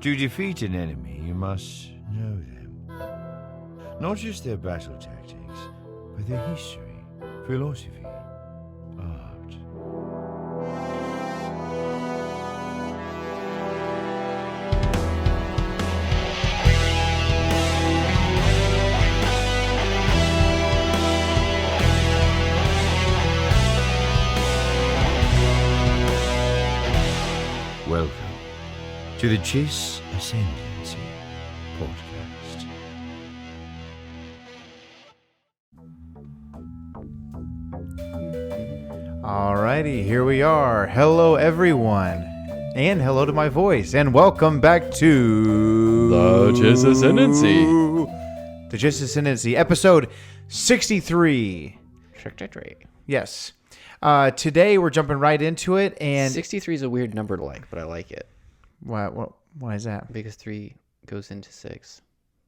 To defeat an enemy, you must know them. Not just their battle tactics, but their history, philosophy, art. Welcome to the Chiss Ascendancy podcast. Alrighty, here we are. Hello, everyone, and hello to my voice, and welcome back to The Chiss Ascendancy. The Chiss Ascendancy, episode 63. 63. Yes. Today we're jumping right into it, and 63 is a weird number to like, but I like it. why is that? Because 3 goes into 6.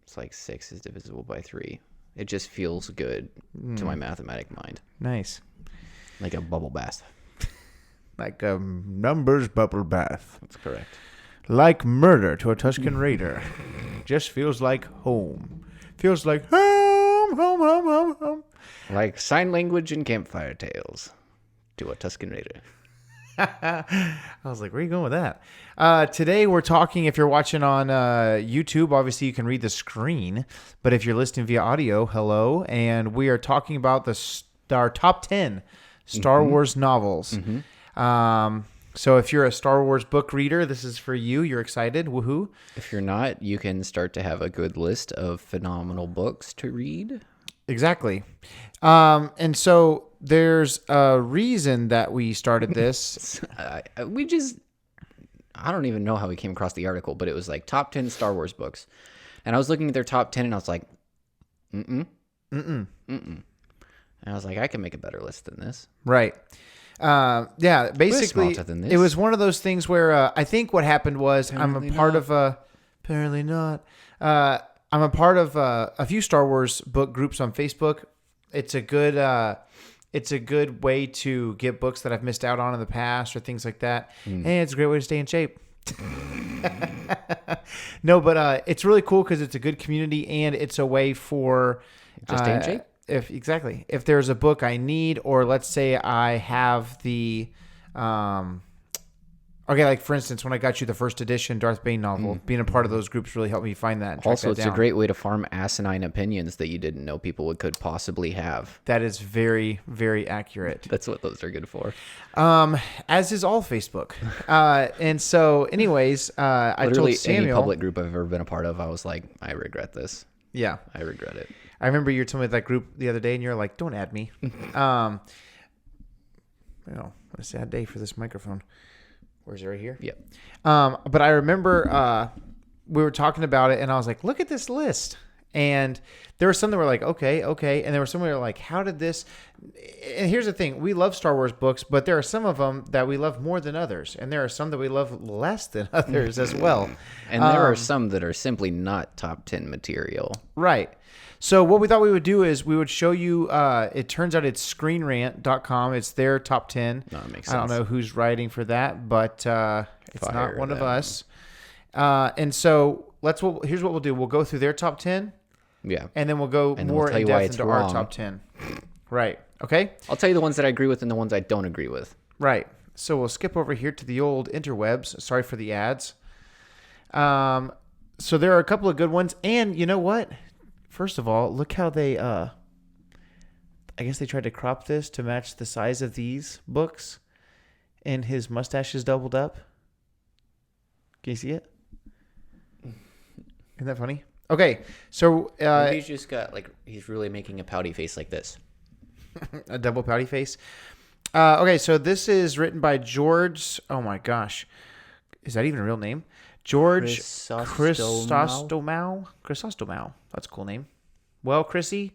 It's like 6 is divisible by 3. It just feels good to my mathematic mind. Nice. Like a bubble bath. Like a numbers bubble bath. That's correct. Like murder to a Tuscan Raider. Just feels like home. Feels like home. Like sign language and campfire tales to a Tuscan Raider. I was like, where are you going with that? Today we're talking, if you're watching on YouTube, obviously you can read the screen. But if you're listening via audio, hello. And we are talking about our top 10 Star Wars novels. So if you're a Star Wars book reader, this is for you. You're excited. Woohoo. If you're not, you can start to have a good list of phenomenal books to read. Exactly. And so there's a reason that we started this. I don't even know how we came across the article, but it was like top 10 Star Wars books. And I was looking at their top 10 and I was like, And I was like, I can make a better list than this. Right. Yeah, basically, smarter than this. it was one of those things where I think what happened was Apparently I'm a part not. of apparently not. I'm a part of a few Star Wars book groups on Facebook. It's a good way to get books that I've missed out on in the past or things like that. And it's a great way to stay in shape. No, but it's really cool because it's a good community and it's a way for Just stay in shape? If there's a book I need, or let's say I have the okay, like for instance, when I got you the first edition Darth Bane novel, being a part of those groups really helped me find that. And track Also, that it's down. a great way to farm asinine opinions that you didn't know people could possibly have. That is very, very accurate. That's what those are good for. As is all Facebook. And so, anyways, I Literally told Samuel. any public group I've ever been a part of, I was like, I regret this. Yeah, I regret it. I remember you were telling me that group the other day, and you're like, "Don't add me." What a sad day for this microphone. Where's it right here? Yep. But I remember we were talking about it, and I was like, "Look at this list." And there were some that were like, okay. And there were some that were like, how did this... And here's the thing. We love Star Wars books, but there are some of them that we love more than others. And there are some that we love less than others as well. And there are some that are simply not top 10 material. Right. So what we thought we would do is we would show you, it turns out it's screenrant.com. It's their top 10. No, it makes I don't sense. know who's writing for that, but it's Fire not one of them. us. And so here's what we'll do. We'll go through their top 10. Yeah. And then we'll go And then more we'll tell in you why depth it's into our wrong. top 10. Right. Okay? I'll tell you the ones that I agree with and the ones I don't agree with. Right. So we'll skip over here to the old interwebs. Sorry for the ads. So there are a couple of good ones. And you know what? First of all, look how they, I guess they tried to crop this to match the size of these books. And his mustache is doubled up. Can you see it? Isn't that funny? Okay, so He's just got, he's really making a pouty face like this. a double pouty face. Okay, so this is written by George. Oh my gosh, is that even a real name? George Chrysostomou. Chrysostomou. That's a cool name. Well, Chrissy,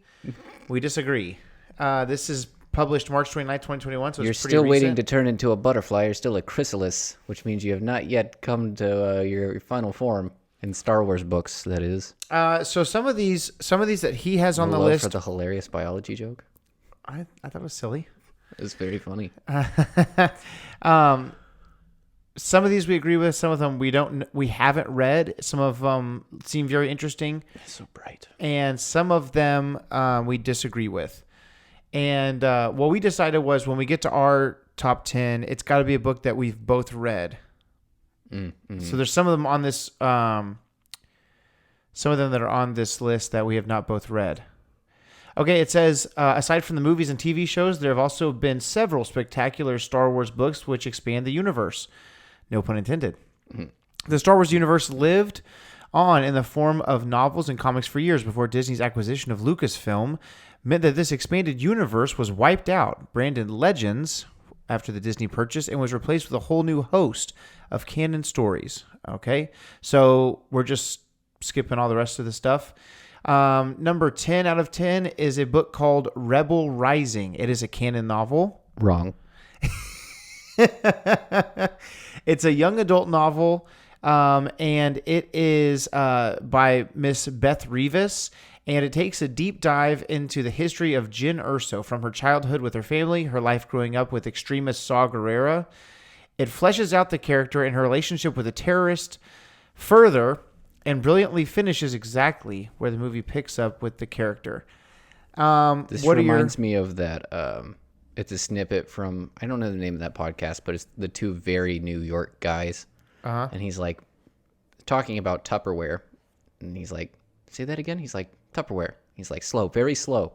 we disagree. This is published March 29th, 2021. So You're it's pretty still waiting recent. to turn into a butterfly. You're still a chrysalis, which means you have not yet come to your final form. In Star Wars books, that is. So some of these that he has on the Love list, for the hilarious biology joke. I thought it was silly. It's very funny. some of these we agree with. Some of them we haven't read. Some of them seem very interesting. It's so bright. And some of them we disagree with. And what we decided was when we get to our top 10, it's got to be a book that we've both read. Mm-hmm. So there's some of them on this, some of them that are on this list that we have not both read. Okay, it says, aside from the movies and TV shows, there have also been several spectacular Star Wars books which expand the universe. No pun intended. Mm-hmm. The Star Wars universe lived on in the form of novels and comics for years before Disney's acquisition of Lucasfilm meant that this expanded universe was wiped out, branded Legends after the Disney purchase, and was replaced with a whole new host of canon stories. Okay, so we're just skipping all the rest of the stuff. Number 10 out of 10 is a book called Rebel Rising. It is a canon novel. Wrong. It's a young adult novel, and it is by Miss Beth Revis, and it takes a deep dive into the history of Jyn Erso, from her childhood with her family, her life growing up with extremist Saw Gerrera. It fleshes out the character and her relationship with a terrorist further, and brilliantly finishes exactly where the movie picks up with the character. This reminds me of that. It's a snippet from, I don't know the name of that podcast, but it's the two very New York guys. Uh-huh. And he's like talking about Tupperware. And he's like, say that again? He's like, Tupperware. He's like, slow, very slow.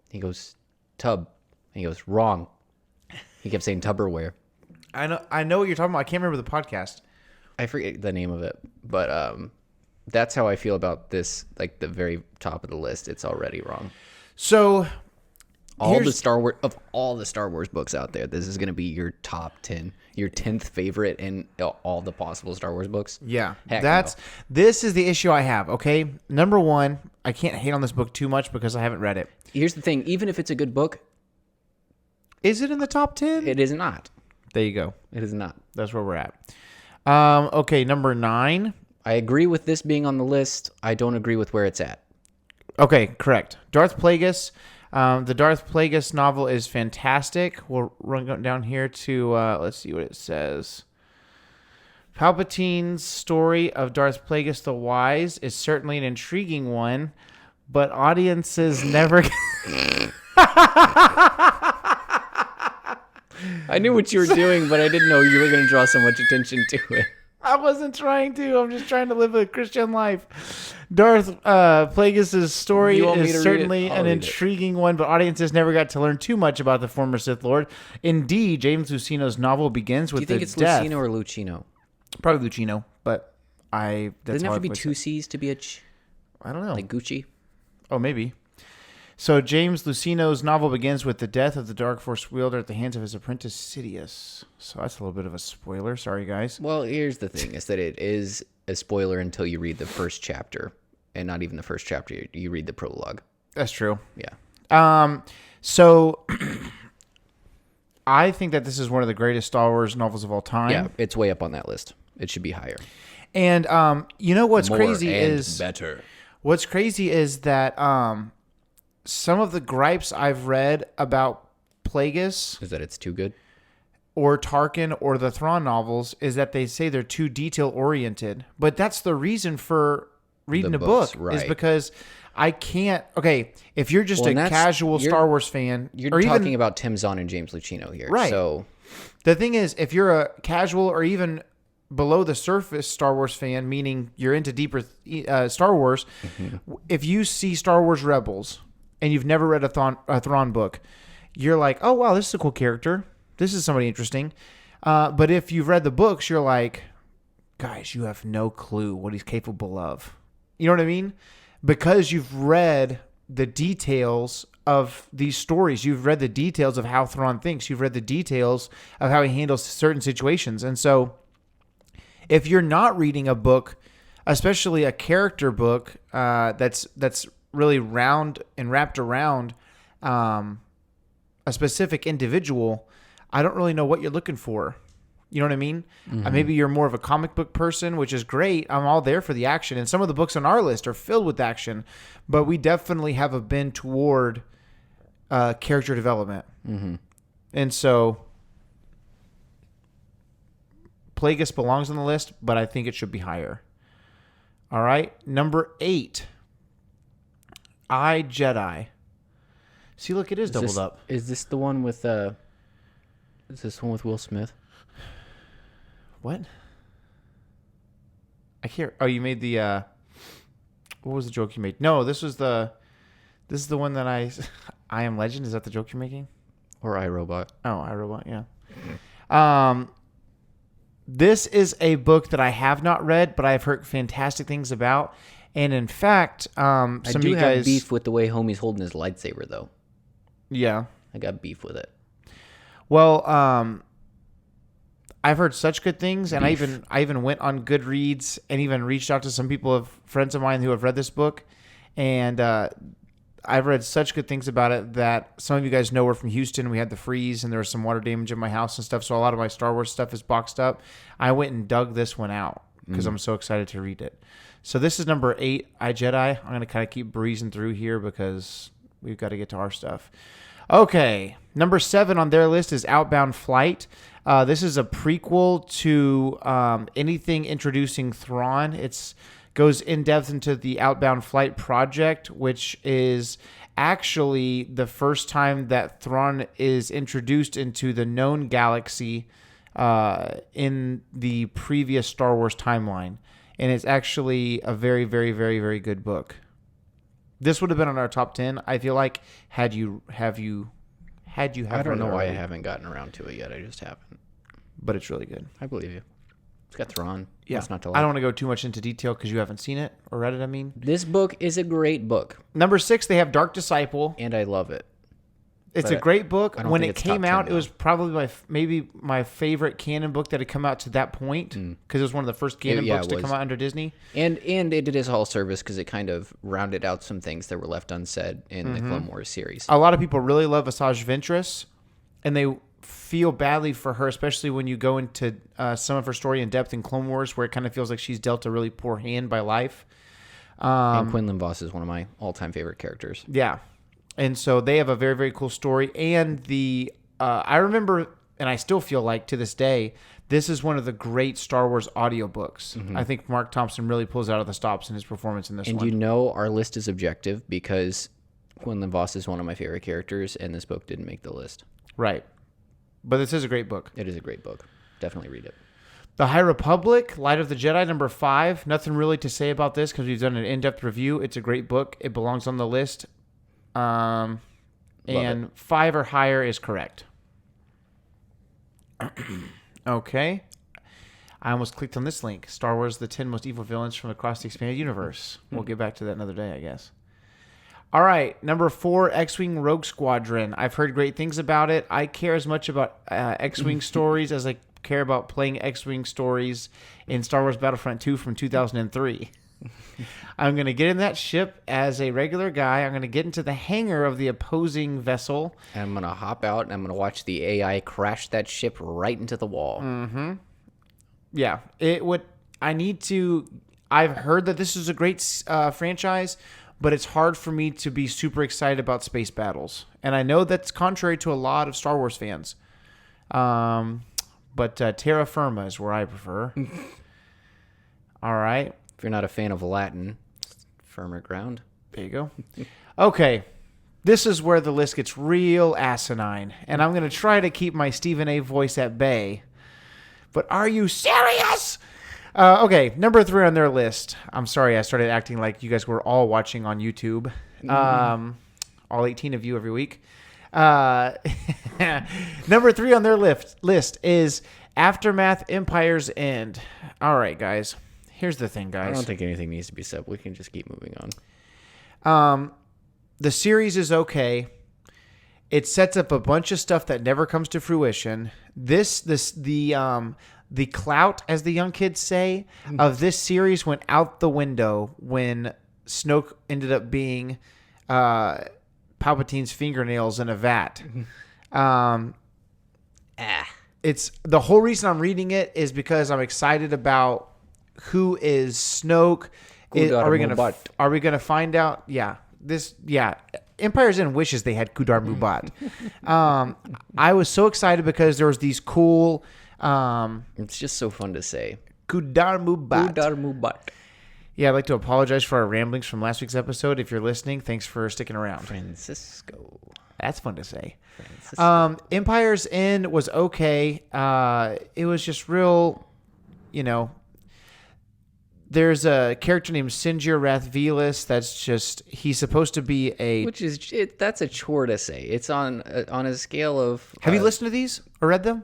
He goes, tub. And he goes, wrong. He kept saying Tupperware. I know what you're talking about. I can't remember the podcast. I forget the name of it. But that's how I feel about this, like the very top of the list. It's already wrong. So all the Star Wars books out there, this is going to be your top 10, your 10th favorite in all the possible Star Wars books. Yeah, Heck this is the issue I have. Okay, number one, I can't hate on this book too much because I haven't read it. Here's the thing: even if it's a good book, is it in the top 10? It is not. There you go. It is not. That's where we're at. Okay, number 9. I agree with this being on the list. I don't agree with where it's at. Okay, correct. Darth Plagueis. The Darth Plagueis novel is fantastic. We'll run down here to, let's see what it says. Palpatine's story of Darth Plagueis the Wise is certainly an intriguing one, but audiences never... I knew what you were doing, but I didn't know you were going to draw so much attention to it. I wasn't trying to. I'm just trying to live a Christian life. Darth Plagueis' story is certainly an intriguing one, but audiences never got to learn too much about the former Sith Lord. Indeed, James Luceno's novel begins with the death. Do you think it's Luceno or Lucino? Probably Lucino, but Doesn't it have to be two C's to be a I don't know. Like Gucci? Oh, maybe. So James Luceno's novel begins with the death of the Dark Force wielder at the hands of his apprentice Sidious. So that's a little bit of a spoiler. Sorry, guys. Well, here's the thing: is that it is a spoiler until you read the first chapter, and not even the first chapter. You read the prologue. That's true. Yeah. So I think that this is one of the greatest Star Wars novels of all time. Yeah, it's way up on that list. It should be higher. And you know what's More crazy and is better. What's crazy is that some of the gripes I've read about Plagueis Is that it's too good? or Tarkin or the Thrawn novels is that they say they're too detail oriented. But that's the reason for reading The a books, book right. is because I can't. Okay, if you're just Well, a casual Star Wars fan, You're or talking even, about Tim Zahn and James Luceno here. Right. So the thing is, if you're a casual or even below the surface Star Wars fan, meaning you're into deeper Star Wars, if you see Star Wars Rebels and you've never read a Thrawn book, you're like, oh, wow, this is a cool character. This is somebody interesting. But if you've read the books, you're like, guys, you have no clue what he's capable of. You know what I mean? Because you've read the details of these stories. You've read the details of how Thrawn thinks. You've read the details of how he handles certain situations. And so if you're not reading a book, especially a character book that's really round and wrapped around a specific individual, I don't really know what you're looking for. You know what I mean? Maybe you're more of a comic book person, which is great. I'm all there for the action. And some of the books on our list are filled with action. But we definitely have a bend toward character development. And so Plagueis belongs on the list, but I think it should be higher. All right, number 8, I, Jedi. See, look, it is doubled up. Is this the one with Is this one with Will Smith? What? I can't. Oh, you made the. What was the joke you made? No, this is the one that I Am Legend. Is that the joke you're making? Or iRobot? Oh, iRobot. Yeah. This is a book that I have not read, but I've heard fantastic things about. And in fact, some I of do you have guys. beef with the way homie's holding his lightsaber, though. Yeah. I got beef with it. Well, I've heard such good things, and I even went on Goodreads and even reached out to some friends of mine who have read this book, and I've read such good things about it that some of you guys know we're from Houston. We had the freeze, and there was some water damage in my house and stuff, so a lot of my Star Wars stuff is boxed up. I went and dug this one out because I'm so excited to read it. So this is number 8, I, Jedi. I'm going to kind of keep breezing through here because we've got to get to our stuff. Okay, number 7 on their list is Outbound Flight. This is a prequel to anything introducing Thrawn. It's goes in depth into the Outbound Flight project, which is actually the first time that Thrawn is introduced into the known galaxy in the previous Star Wars timeline. And it's actually a very, very, very, very good book. This would have been on our top 10, I feel like, had you. I don't know why I haven't gotten around to it yet. I just haven't. But it's really good. I believe you. It's got Thrawn. Yeah. What's not to I like? don't want to go too much into detail because you haven't seen it or read it, I mean. This book is a great book. Number 6, they have Dark Disciple. And I love it. It's a great book. I don't When think it it's top came 10 out, it though. was probably maybe my favorite canon book that had come out to that point because it was one of the first canon Yeah, books it to was. come out under Disney. And it did his whole service because it kind of rounded out some things that were left unsaid in the Clone Wars series. A lot of people really love Asajj Ventress, and they feel badly for her, especially when you go into some of her story in depth in Clone Wars, where it kind of feels like she's dealt a really poor hand by life. And Quinlan Voss is one of my all-time favorite characters. Yeah. And so they have a very, very cool story. And I remember, and I still feel like to this day, this is one of the great Star Wars audiobooks. I think Mark Thompson really pulls out of the stops in his performance in this And one. you know our list is objective because Quinlan Voss is one of my favorite characters, and this book didn't make the list. Right. But this is a great book. It is a great book. Definitely read it. The High Republic, Light of the Jedi, number 5. Nothing really to say about this because we've done an in-depth review. It's a great book. It belongs on the list. And 5 or higher is correct. Okay. I almost clicked on this link. Star Wars, the 10 most evil villains from across the expanded universe. We'll get back to that another day, I guess. All right. Number 4, X-Wing Rogue Squadron. I've heard great things about it. I care as much about X-Wing stories as I care about playing X-Wing stories in Star Wars Battlefront 2 from 2003. I'm going to get in that ship as a regular guy. I'm going to get into the hangar of the opposing vessel. And I'm going to hop out and I'm going to watch the AI crash that ship right into the wall. Yeah, it would. I've heard that this is a great franchise, but it's hard for me to be super excited about space battles. And I know that's contrary to a lot of Star Wars fans. But terra firma is where I prefer. All right. If you're not a fan of Latin, firmer ground. There you go. Okay. This is where the list gets real asinine. And I'm going to try to keep my Stephen A. voice at bay. But are you serious? Okay. Number 3 on their list. I'm sorry. I started acting like you guys were all watching on YouTube. All 18 of you every week. Number 3 on their list is Aftermath Empire's End. All right, guys. Here's the thing, guys. I don't think anything needs to be said. We can just keep moving on. The series is okay. It sets up a bunch of stuff that never comes to fruition. The clout, as the young kids say, of this series went out the window when Snoke ended up being Palpatine's fingernails in a vat. It's the whole reason I'm reading it is because I'm excited about who is Snoke. Are we gonna find out? Yeah. Empire's End wishes they had Kudar Mubat. I was so excited because there was these cool It's just so fun to say. Kudarmubat. Udarmubat. Yeah, I'd like to apologize for our ramblings from last week's episode. If you're listening, thanks for sticking around. Francisco. That's fun to say. Francisco. Empire's End was okay. It was just real, there's a character named Sinjir Rathvelis that's just, he's supposed to be a... Which is, that's a chore to say. It's on a scale of... Have you listened to these or read them?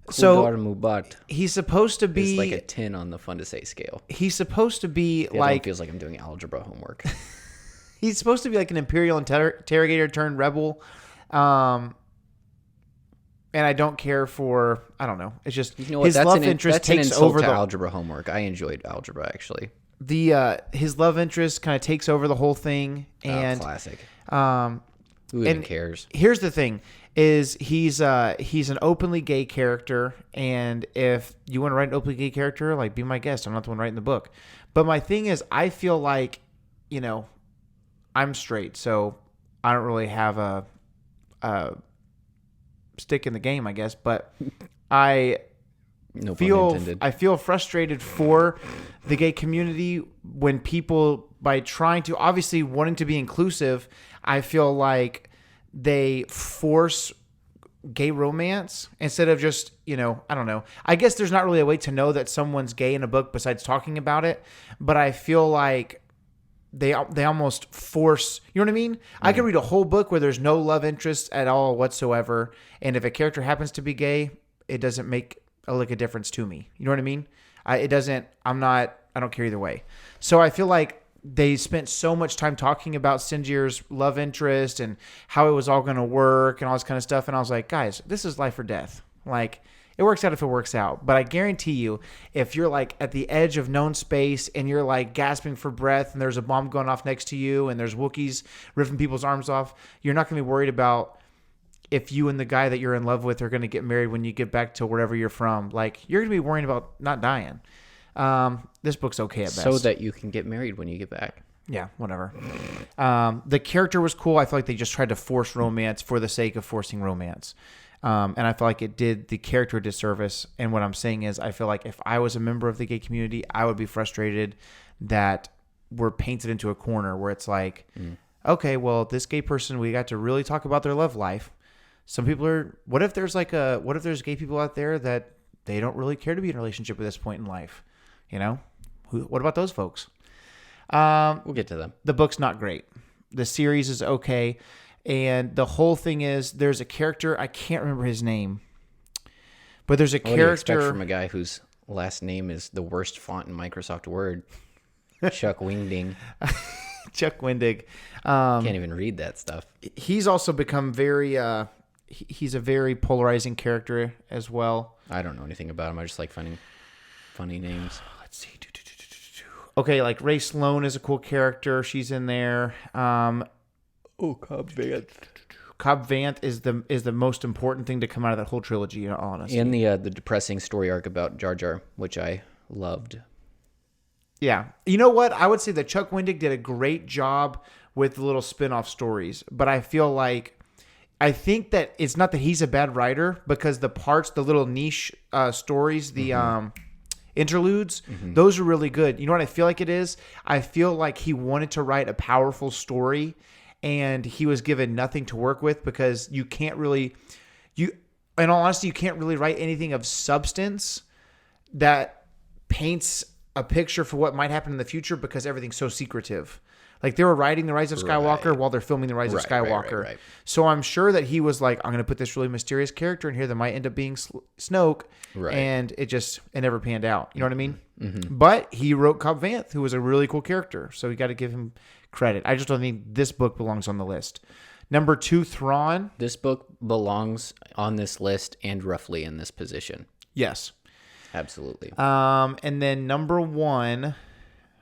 So Mubat he's supposed to be... is like a 10 on the fun to say scale. He's supposed to be It like... feels like I'm doing algebra homework. He's supposed to be like an Imperial interrogator turned rebel. And I don't care for... I don't know. It's just... You know what? His love that's interest an takes insult over to the... algebra homework. I enjoyed algebra, actually. His love interest kind of takes over the whole thing. And classic. and Who even cares? Here's the thing: is he's an openly gay character, and if you want to write an openly gay character, like, be my guest. I'm not the one writing the book. But my thing is, I feel like, I'm straight, so I don't really have a stick in the game, I guess. But I feel frustrated for the gay community when people, by trying to, obviously wanting to be inclusive, I feel like they force gay romance instead of just, I don't know. I guess there's not really a way to know that someone's gay in a book besides talking about it, but I feel like they almost force, you know what I mean? I could read a whole book where there's no love interest at all whatsoever, and if a character happens to be gay, it doesn't make a difference to me. You know what I mean? I don't care either way. So I feel like they spent so much time talking about Sinjir's love interest and how it was all going to work and all this kind of stuff. And I was like, guys, this is life or death. Like, it works out if it works out. But I guarantee you, if you're like at the edge of known space and you're like gasping for breath and there's a bomb going off next to you and there's Wookiees ripping people's arms off, you're not going to be worried about if you and the guy that you're in love with are going to get married when you get back to wherever you're from. Like, you're going to be worrying about not dying. This book's okay at best. So that you can get married when you get back. Yeah, whatever. The character was cool. I feel like they just tried to force romance for the sake of forcing romance. And I feel like it did the character a disservice. And what I'm saying is, I feel like if I was a member of the gay community, I would be frustrated that we're painted into a corner where it's like, okay, well, this gay person, we got to really talk about their love life. Some people are, what if there's gay people out there that they don't really care to be in a relationship at this point in life? What about those folks? We'll get to them. The book's not great. The series is okay. And the whole thing is, there's a character, I can't remember his name, but there's a character. What do you expect from a guy whose last name is the worst font in Microsoft Word? Chuck Wingding. Chuck Wendig. Can't even read that stuff. He's also become very, he's a very polarizing character as well. I don't know anything about him. I just like finding funny names. Let's see. Okay, like Ray Sloan is a cool character. She's in there. Cobb Vanth. Cobb Vanth is the most important thing to come out of that whole trilogy, in all honesty. And the depressing story arc about Jar Jar, which I loved. Yeah. You know what? I would say that Chuck Wendig did a great job with the little spin-off stories, but I think that it's not that he's a bad writer, because the little niche stories, the interludes, those are really good. You know what I feel like it is? I feel like he wanted to write a powerful story, and he was given nothing to work with, because you can't really, in all honesty, you can't really write anything of substance that paints a picture for what might happen in the future, because everything's so secretive. Like, they were writing The Rise of Skywalker while they're filming The Rise of Skywalker. Right. So I'm sure that he was like, I'm going to put this really mysterious character in here that might end up being Snoke. Right. And it never panned out. You know what I mean? Mm-hmm. But he wrote Cobb Vanth, who was a really cool character. So you got to give him credit. I just don't think this book belongs on the list. Number 2, Thrawn. This book belongs on this list and roughly in this position. Yes. Absolutely. And then number 1...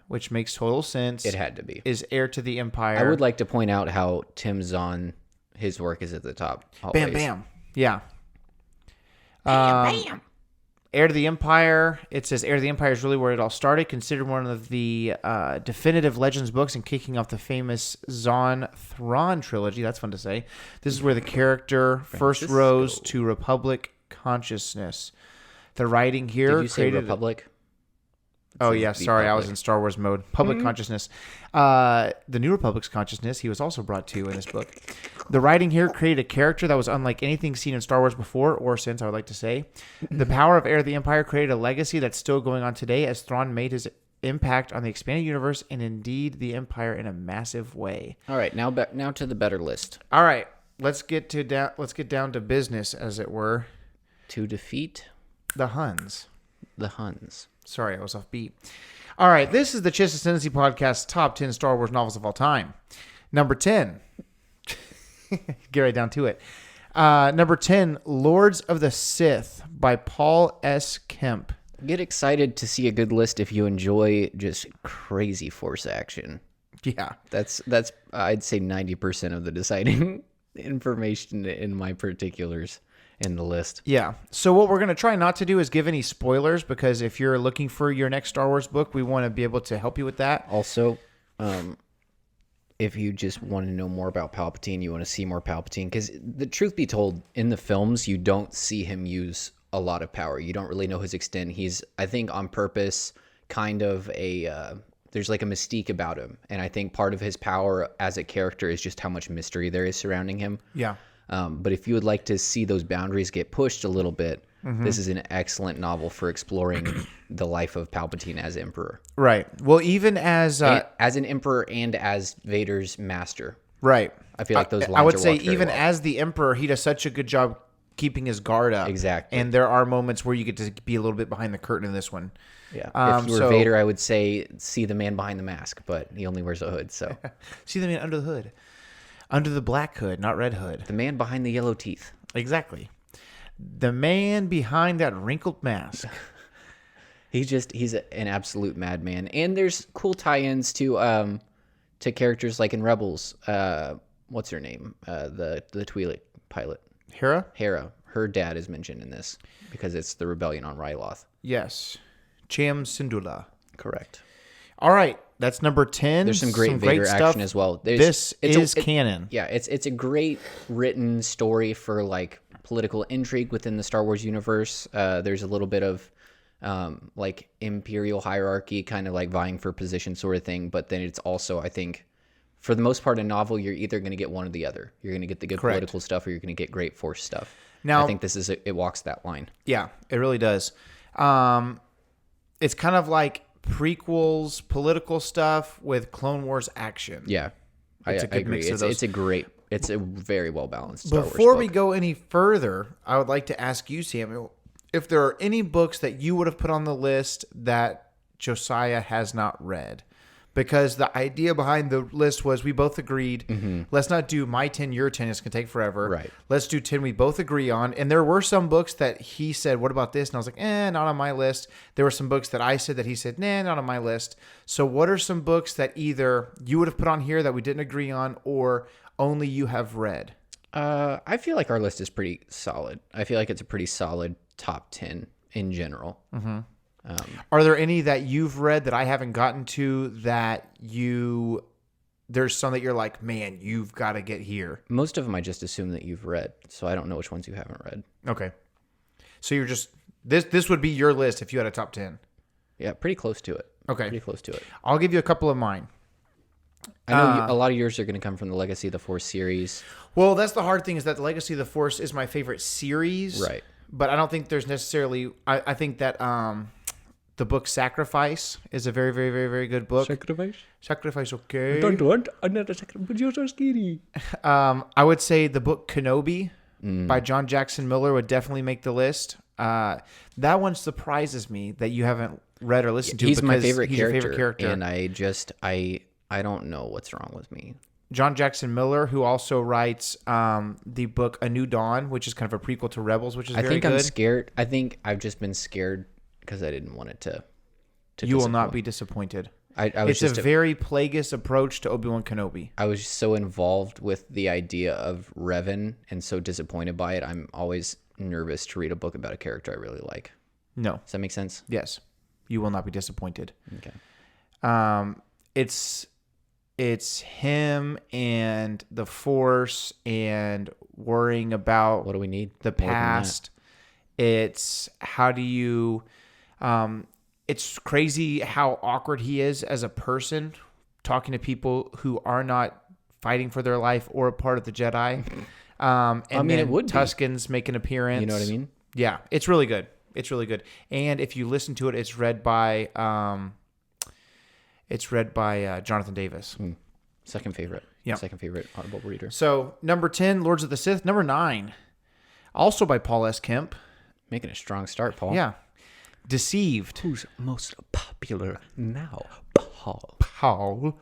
which makes total sense. It had to be. Is Heir to the Empire. I would like to point out how Tim Zahn, his work is at the top. Always. Bam, bam. Yeah. Bam. Heir to the Empire. It says Heir to the Empire is really where it all started, considered one of the definitive Legends books and kicking off the famous Zahn Thrawn trilogy. That's fun to say. This is where the character first rose to Republic consciousness. The writing here Did you say created. Republic? Oh says yeah, the sorry, I was Republic. in Star Wars mode. Public consciousness. The New Republic's consciousness, he was also brought to in this book. The writing here created a character that was unlike anything seen in Star Wars before or since, I would like to say. The power of Heir of the Empire created a legacy that's still going on today as Thrawn made his impact on the expanded universe and indeed the Empire in a massive way. All right, now to the better list. All right, let's get down to business, as it were. To defeat The Huns. the Huns. Sorry, I was off beat. All right, this is the Chiss Ascendancy podcast, top 10 Star Wars novels of all time. Number 10. Get right down to it. Number 10, Lords of the Sith by Paul S. Kemp. Get excited to see a good list if you enjoy just crazy Force action. Yeah. That's I'd say 90% of the deciding information in my particulars in the list. Yeah. So what we're going to try not to do is give any spoilers, because if you're looking for your next Star Wars book, we want to be able to help you with that. Also, if you just want to know more about Palpatine, you want to see more Palpatine, because the truth be told, in the films, you don't see him use a lot of power. You don't really know his extent. He's, I think, on purpose, kind of there's like a mystique about him. And I think part of his power as a character is just how much mystery there is surrounding him. Yeah. But if you would like to see those boundaries get pushed a little bit, this is an excellent novel for exploring the life of Palpatine as Emperor. Right. Well, even as As an Emperor and as Vader's master. right. I feel like those lines I would are say walked very even well. as the Emperor, he does such a good job keeping his guard up. Exactly. And there are moments where you get to be a little bit behind the curtain in this one. Yeah. If you were so- Vader, I would say see the man behind the mask, but he only wears a hood. So See the man under the hood. Under the black hood, not red hood. the man behind the yellow teeth. Exactly. The man behind that wrinkled mask. He's an absolute madman. And there's cool tie-ins to characters like in Rebels. What's her name? The Twi'lek pilot. Hera? Hera. Her dad is mentioned in this because it's the rebellion on Ryloth. Yes. Cham Syndulla. Correct. All right. That's number 10. There's some great Vader action as well. This is canon. Yeah, it's a great written story for like political intrigue within the Star Wars universe. There's a little bit of like imperial hierarchy, kind of like vying for position sort of thing. But then it's also, I think, for the most part, a novel, you're either going to get one or the other. You're going to get the good Correct. political stuff, or you're going to get great Force stuff. Now- I think this is it walks that line. Yeah, it really does. It's kind of like prequels, political stuff with Clone Wars action. Yeah, It's a I good agree. mix of those. It's a very well balanced Star Wars Before we book. go any further, I would like to ask you, Samuel, if there are any books that you would have put on the list that Josiah has not read. Because the idea behind the list was we both agreed, let's not do my 10, your 10, it's going to take forever. Right. Let's do 10 we both agree on. And there were some books that he said, what about this? And I was like, not on my list. There were some books that I said that he said, nah, not on my list. So what are some books that either you would have put on here that we didn't agree on or only you have read? I feel like our list is pretty solid. I feel like it's a pretty solid top 10 in general. Are there any that you've read that I haven't gotten to that there's some that you're like, man, you've got to get here? Most of them I just assume that you've read, so I don't know which ones you haven't read. Okay. So you're just, this would be your list if you had a top 10. Yeah, pretty close to it. Okay. Pretty close to it. I'll give you a couple of mine. I know a lot of yours are going to come from the Legacy of the Force series. Well, that's the hard thing is that the Legacy of the Force is my favorite series. Right. But I don't think there's necessarily, I think that the book Sacrifice is a very, very, very, very good book. Sacrifice, okay. want another sacrifice. You're so scary. I would say the book Kenobi by John Jackson Miller would definitely make the list. That one surprises me that you haven't read or listened to. He's my because favorite he's your character, favorite character. and I don't know what's wrong with me. John Jackson Miller, who also writes the book A New Dawn, which is kind of a prequel to Rebels, which is very good. I'm scared. I think I've just been scared because I didn't want it to You will not be disappointed. I was It's just a very Plagueis approach to Obi-Wan Kenobi. I was so involved with the idea of Revan and so disappointed by it. I'm always nervous to read a book about a character I really like. No. Does that make sense? Yes. You will not be disappointed. Okay. It's him and the Force and worrying about What do we need? the more than that? past It's how do you it's crazy how awkward he is as a person talking to people who are not fighting for their life or a part of the Jedi. And mean, then it would be. Tuscans make an appearance. You know what I mean? Yeah, it's really good. It's really good. And if you listen to it, it's read by Jonathan Davis. Second favorite. Yeah. Second favorite Audible reader. So number 10, Lords of the Sith. Number 9, also by Paul S. Kemp. Making a strong start, Paul. Yeah. Deceived. Who's most popular now? Paul. Paul.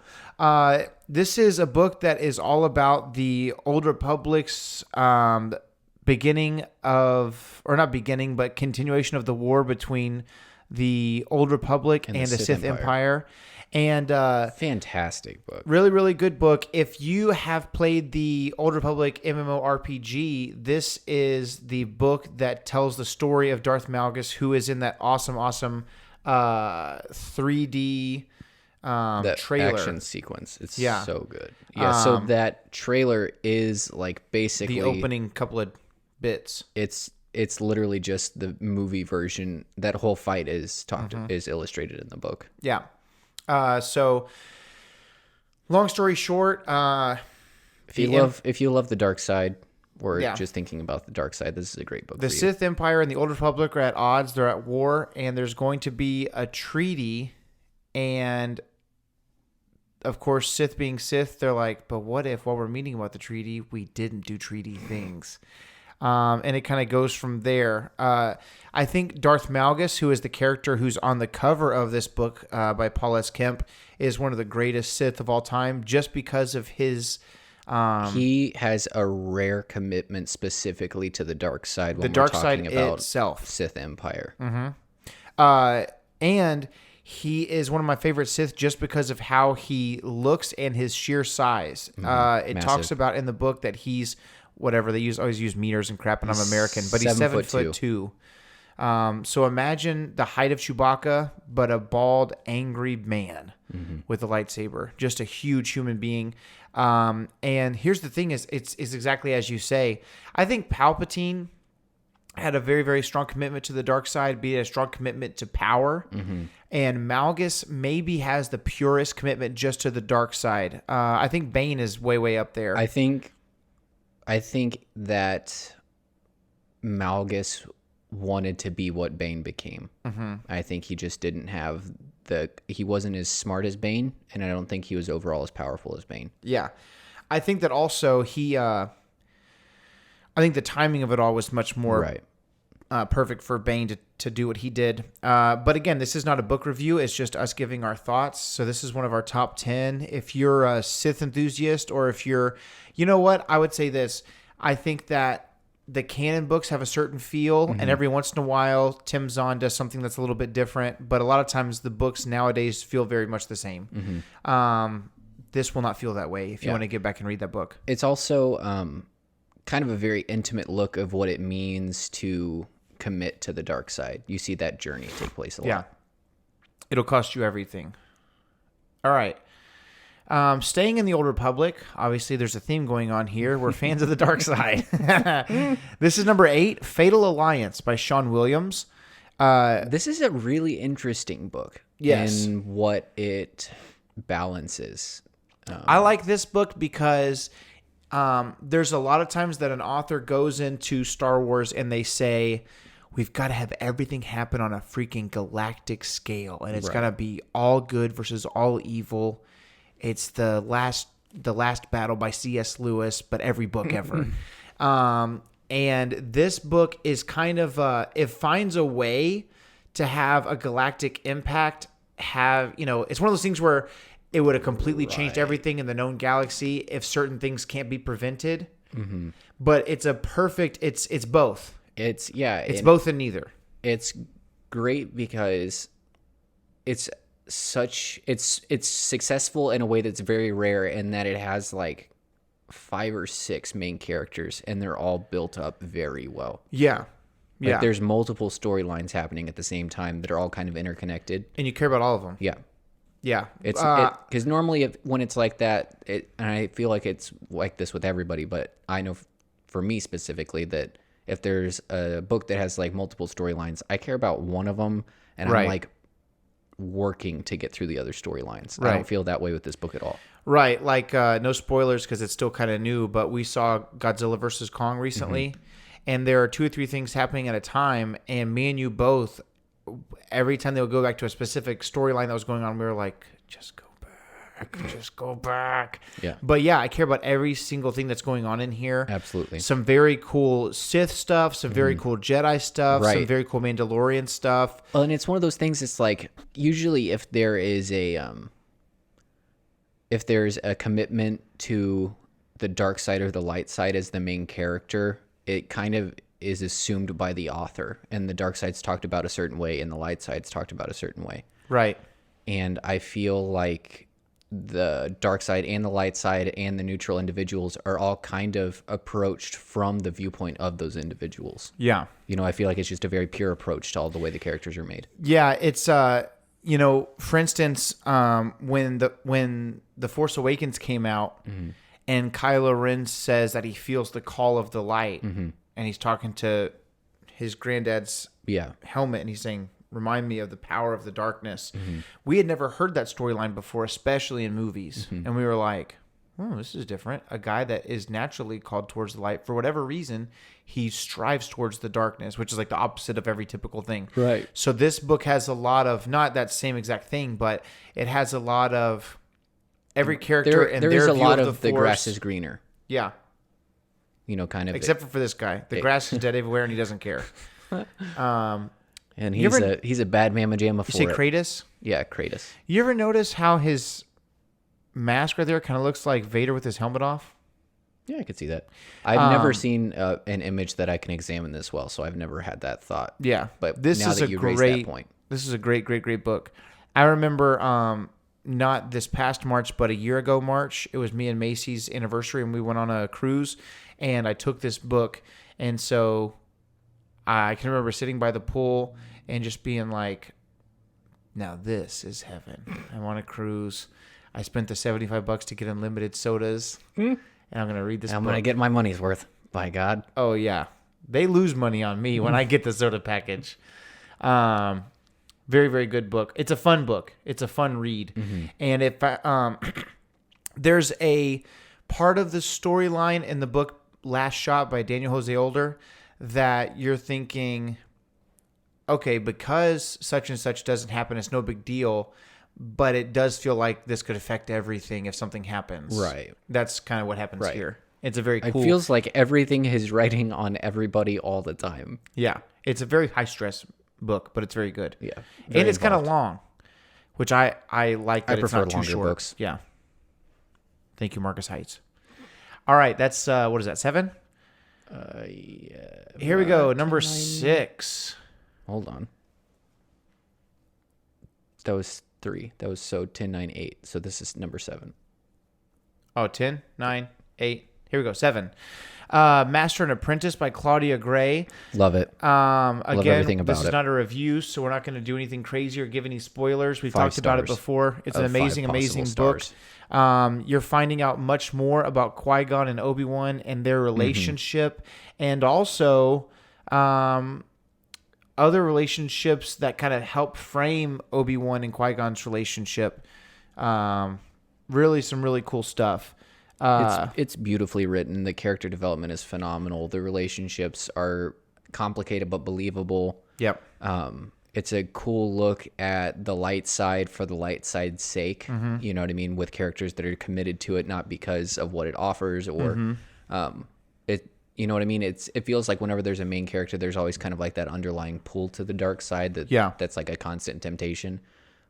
This is a book that is all about the Old Republic's continuation of the war between the Old Republic and the Sith Empire. And Fantastic book. really, really good book. If you have played the Old Republic MMORPG, this is the book that tells the story of Darth Malgus, who is in that awesome 3D That trailer. action sequence. It's Yeah. so good. Yeah, so that trailer is like basically The opening couple of bits. it's literally just the movie version. That whole fight is is illustrated in the book. Yeah. So long story short, If you love the dark side or Yeah. just thinking about the dark side, this is a great book the for you. Sith Empire and the Old Republic are at odds. They're at war, and there's going to be a treaty. And of course, Sith being Sith, they're like, but what if while we're meeting about the treaty, we didn't do treaty things? And it kind of goes from there. I think Darth Malgus, who is the character who's on the cover of this book by Paul S. Kemp, is one of the greatest Sith of all time just because of his... he has a rare commitment specifically to the dark side when the dark we're talking side about itself. Sith Empire. And he is one of my favorite Sith just because of how he looks and his sheer size. It Massive. talks about in the book that he's whatever they always use meters and crap, and I'm American, but he's 7'2". So imagine the height of Chewbacca, but a bald, angry man with a lightsaber, just a huge human being. And here's the thing: it's exactly as you say. I think Palpatine had a very, very strong commitment to the dark side, be a strong commitment to power. And Malgus maybe has the purest commitment just to the dark side. I think Bane is way, way up there. I think that Malgus wanted to be what Bane became. I think he just didn't have he wasn't as smart as Bane, and I don't think he was overall as powerful as Bane. Yeah. I think that also I think the timing of it all was much more Right. Perfect for Bane to do what he did. But again, this is not a book review. It's just us giving our thoughts. So this is one of our top 10. If you're a Sith enthusiast or if you're, you know what, I would say this. I think that the canon books have a certain feel, and every once in a while, Tim Zahn does something that's a little bit different. But a lot of times the books nowadays feel very much the same. This will not feel that way if you want to get back and read that book. It's also kind of a very intimate look of what it means to commit to the dark side. You see that journey take place a lot. Yeah. It'll cost you everything. All right. Staying in the Old Republic, obviously there's a theme going on here. We're fans of the dark side. This is number 8, Fatal Alliance by Sean Williams. This is a really interesting book. Yes. In what it balances. I like this book because there's a lot of times that an author goes into Star Wars and they say, we've got to have everything happen on a freaking galactic scale. And it's got to be all good versus all evil. It's the last battle by C.S. Lewis, but every book ever. And this book is kind of, it finds a way to have a galactic impact. It's one of those things where it would have completely changed everything in the known galaxy if certain things can't be prevented. But it's a perfect, it's both. It's both and neither. It's great because it's successful in a way that's very rare in that it has like 5 or 6 main characters and they're all built up very well. Yeah. Like there's multiple storylines happening at the same time that are all kind of interconnected. And you care about all of them. Yeah. Yeah. It's because normally when it's like that, and I feel like it's like this with everybody, but I know for me specifically that if there's a book that has like multiple storylines, I care about one of them, and Right. I'm like working to get through the other storylines. I Right. don't feel that way with this book at all. Right, like no spoilers because it's still kind of new, but we saw Godzilla versus Kong recently, and there are 2 or 3 things happening at a time, and me and you both, every time they would go back to a specific storyline that was going on, we were like, just go back, just go back. Yeah. But yeah, I care about every single thing that's going on in here. Absolutely. Some very cool Sith stuff, some very cool Jedi stuff, some Right. very cool Mandalorian stuff. Well, and it's one of those things. It's like usually if there is if there's a commitment to the dark side or the light side as the main character, it kind of is assumed by the author, and the dark side's talked about a certain way, and the light side's talked about a certain way. Right. And I feel like the dark side and the light side and the neutral individuals are all kind of approached from the viewpoint of those individuals. Yeah. You know, I feel like it's just a very pure approach to all the way the characters are made. Yeah, it's you know, for instance, when the Force Awakens came out, and Kylo Ren says that he feels the call of the light, and he's talking to his granddad's Yeah. helmet, and he's saying, "Remind me of the power of the darkness." We had never heard that storyline before, especially in movies, and we were like, "Oh, this is different." A guy that is naturally called towards the light, for whatever reason, he strives towards the darkness, which is like the opposite of every typical thing. Right. So this book has a lot of, not that same exact thing, but it has a lot of every character and There their is a view lot of of the the Force. grass is greener. Yeah, You know, kind of. except for this guy. The grass is dead everywhere, and he doesn't care. And You ever- he's a bad mamma jamma You for say it. Kratos? Yeah, Kratos. You ever notice how his mask right there kind of looks like Vader with his helmet off? Yeah, I could see that. I've never seen an image that I can examine this well, so I've never had that thought. Yeah, But this now is that a you great raised that point. This is a great book. I remember not this past March, but a year ago March. It was me and Macy's anniversary, and we went on a cruise, and I took this book, and so I can remember sitting by the pool and just being like, "Now this is heaven. I want to cruise." I spent the $75 to get unlimited sodas, and I'm gonna read this. I'm book. going to get my money's worth, by God. Oh yeah, they lose money on me when I get the soda package. Very good book. It's a fun book. It's a fun read. And if there's a part of the storyline in the book Last Shot by Daniel Jose Older that you're thinking, okay, because such and such doesn't happen, it's no big deal. But it does feel like this could affect everything if something happens. Right. That's kind of what happens Right. here. It's a very It cool. feels like everything is writing on everybody all the time. Yeah, it's a very high stress book, but it's very good. Yeah. and very it's kind of involved. long, which I like that I it's prefer not too longer short. books. Yeah. Thank you, Marcus Heights. All right, that's what is that, 7? Yeah. Here we go, number 6. Hold on. That was 3. That was 10, 9, 8. So this is number 7. Oh, 10, 9, 8. Here we go, 7. Master and Apprentice by Claudia Gray. Love it. Again, everything this about is it. not a review, so we're not going to do anything crazy or give any spoilers. We've 5 talked about it stars before. It's an of 5 amazing possible book. stars. You're finding out much more about Qui-Gon and Obi-Wan and their relationship, and also other relationships that kind of help frame Obi-Wan and Qui-Gon's relationship. Really, some really cool stuff. It's beautifully written. The character development is phenomenal. The relationships are complicated but believable. Yep. It's a cool look at the light side for the light side's sake. You know what I mean? With characters that are committed to it, not because of what it offers or it. You know what I mean? It feels like whenever there's a main character, there's always kind of like that underlying pull to the dark side that's like a constant temptation.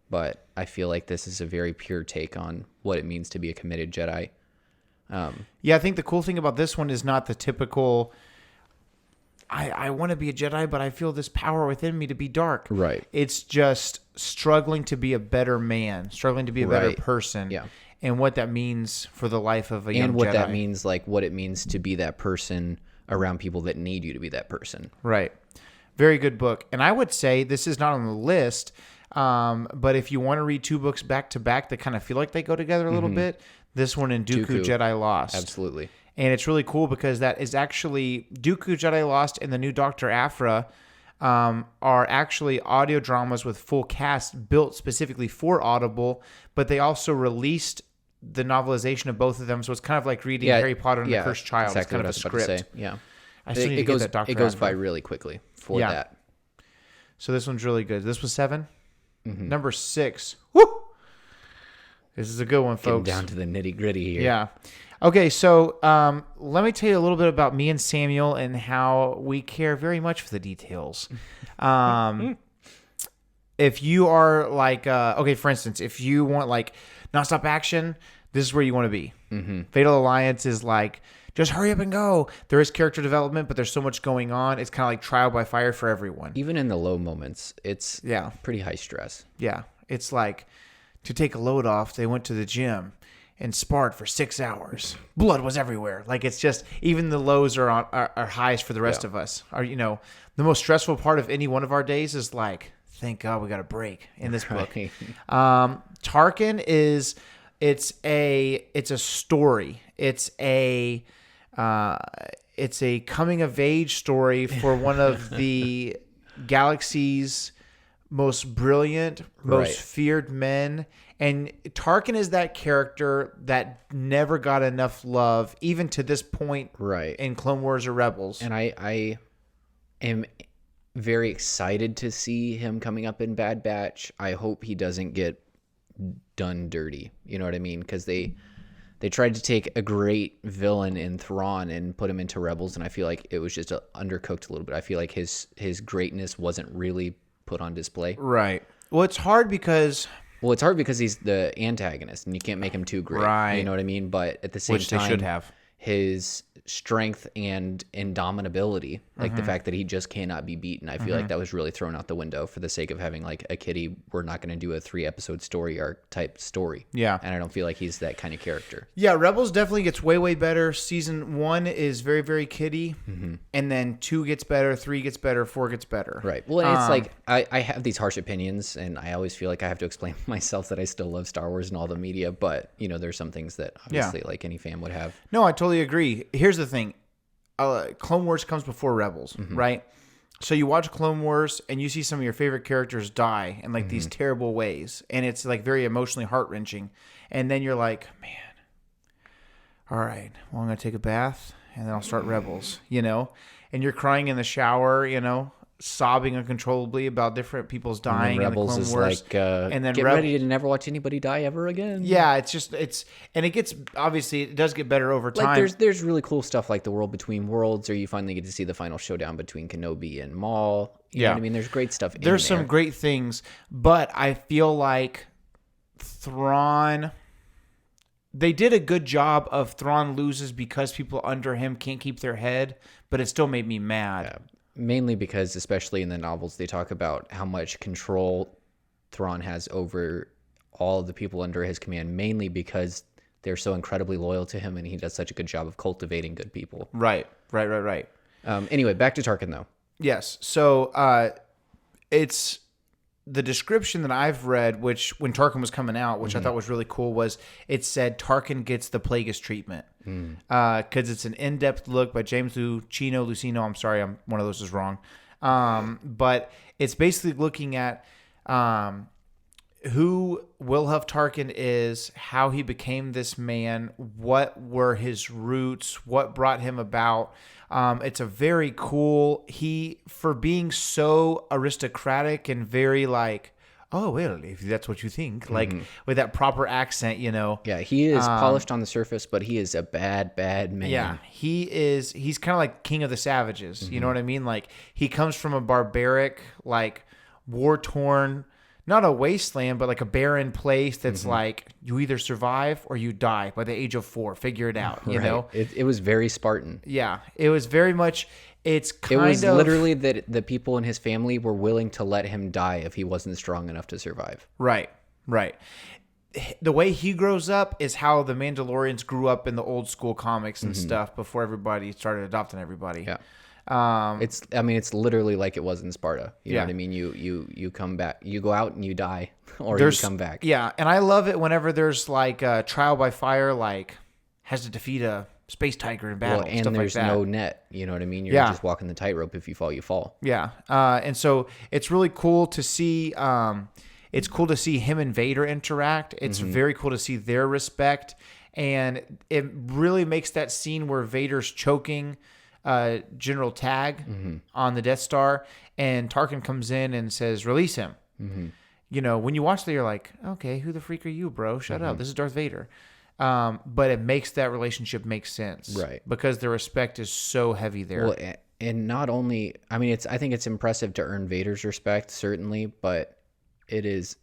But I feel like this is a very pure take on what it means to be a committed Jedi. Yeah, I think the cool thing about this one is not the typical, I want to be a Jedi, but I feel this power within me to be dark. Right. It's just struggling to be a better man, struggling to be a better Right. person. Yeah. And what that means for the life of a young And what Jedi. that means, like what it means to be that person around people that need you to be that person. Right. Very good book. And I would say this is not on the list, but if you want to read 2 books back to back that kind of feel like they go together a little bit, this one and Dooku Dooku. Jedi Lost. Absolutely. And it's really cool because that is actually Dooku Jedi Lost and the new Dr. Aphra are actually audio dramas with full cast built specifically for Audible, but they also released the novelization of both of them. So it's kind of like reading Harry Potter and the Cursed Child. Exactly it's kind what of I a was about to script. say. Yeah. I still need to get that Dr. It goes Aphra. by really quickly for that. So this one's really good. This was 7. Mm-hmm. Number 6. Woo! This is a good one, folks. Getting down to the nitty gritty here. Yeah. Okay, so let me tell you a little bit about me and Samuel and how we care very much for the details. If you are like, okay, for instance, if you want like nonstop action, this is where you want to be. Mm-hmm. Fatal Alliance is like, just hurry up and go. There is character development, but there's so much going on. It's kind of like trial by fire for everyone. Even in the low moments, it's pretty high stress. Yeah. It's like, to take a load off, they went to the gym and sparred for 6 hours. Blood was everywhere. Like, it's just, even the lows are highs for the rest of us. The most stressful part of any one of our days is like, thank God we got a break in this book. Tarkin is, it's a story. It's a coming of age story for one of the galaxy's most brilliant, most feared men. And Tarkin is that character that never got enough love, even to this point in Clone Wars or Rebels. And I am very excited to see him coming up in Bad Batch. I hope he doesn't get done dirty. You know what I mean? Because they tried to take a great villain in Thrawn and put him into Rebels, and I feel like it was just undercooked a little bit. I feel like his greatness wasn't really put on display. Right. Well, it's hard because he's the antagonist, and you can't make him too great. Right. You know what I mean? But at the same time, they should have. His strength and indomitability, like the fact that he just cannot be beaten, I feel like that was really thrown out the window for the sake of having like a kiddie. We're not going to do a 3-episode story arc type story. Yeah. And I don't feel like he's that kind of character. Yeah, Rebels definitely gets way, way better. Season 1 is very, very kiddie. And then 2 gets better, 3 gets better, 4 gets better. Right. Well, and it's like I have these harsh opinions, and I always feel like I have to explain myself that I still love Star Wars and all the media, but there's some things that obviously like any fan would have. No, I totally agree. Here's the thing. Clone Wars comes before Rebels, right? So you watch Clone Wars and you see some of your favorite characters die in like these terrible ways, and it's like very emotionally heart-wrenching. And then you're like, man, all right, well, I'm gonna take a bath and then I'll start Rebels, and you're crying in the shower, sobbing uncontrollably about different people's dying in the Clone Rebels is Wars. like, and then get ready to never watch anybody die ever again. Yeah, and it gets, obviously it does get better over time. Like there's really cool stuff like the World Between Worlds, or you finally get to see the final showdown between Kenobi and Maul. You know what I mean? There's great stuff. There's some great things, but I feel like Thrawn. They did a good job of Thrawn loses because people under him can't keep their head, but it still made me mad. Yeah. Mainly because, especially in the novels, they talk about how much control Thrawn has over all the people under his command, mainly because they're so incredibly loyal to him, and he does such a good job of cultivating good people. Right. Anyway, back to Tarkin, though. Yes. So it's the description that I've read, which when Tarkin was coming out, which I thought was really cool, was it said Tarkin gets the Plagueis treatment. Because it's an in-depth look by James Lucino. I'm sorry, one of those is wrong. But it's basically looking at who Wilhuff Tarkin is, how he became this man, what were his roots, what brought him about. It's a very cool, for being so aristocratic and very like, oh, well, if that's what you think, like with that proper accent, Yeah, he is polished on the surface, but he is a bad, bad man. Yeah, he's kind of like King of the Savages. You know what I mean? Like, he comes from a barbaric, like war-torn, not a wasteland, but like a barren place that's like, you either survive or you die by the age of 4. Figure it out, you know? It was very Spartan. Yeah, it was very much... It was literally that the people in his family were willing to let him die if he wasn't strong enough to survive. Right. The way he grows up is how the Mandalorians grew up in the old school comics and stuff before everybody started adopting everybody. Yeah. It's literally like it was in Sparta. You know what I mean? You come back, you go out and you die, or you come back. Yeah, and I love it whenever there's like a trial by fire, like has to defeat a Space Tiger in battle, Well, and stuff like there's that. no net. You know what I mean? You're Yeah. just walking the tightrope. If you fall, you fall. Yeah, and so it's really cool to see. It's cool to see him and Vader interact. It's very cool to see their respect, and it really makes that scene where Vader's choking General Tag on the Death Star, and Tarkin comes in and says, "Release him." You know, when you watch that, you're like, "Okay, who the freak are you, bro? Shut up. This is Darth Vader." But it makes that relationship make sense, Right? Because the respect is so heavy there. Well, and not only, I mean, I think it's impressive to earn Vader's respect, certainly, but it is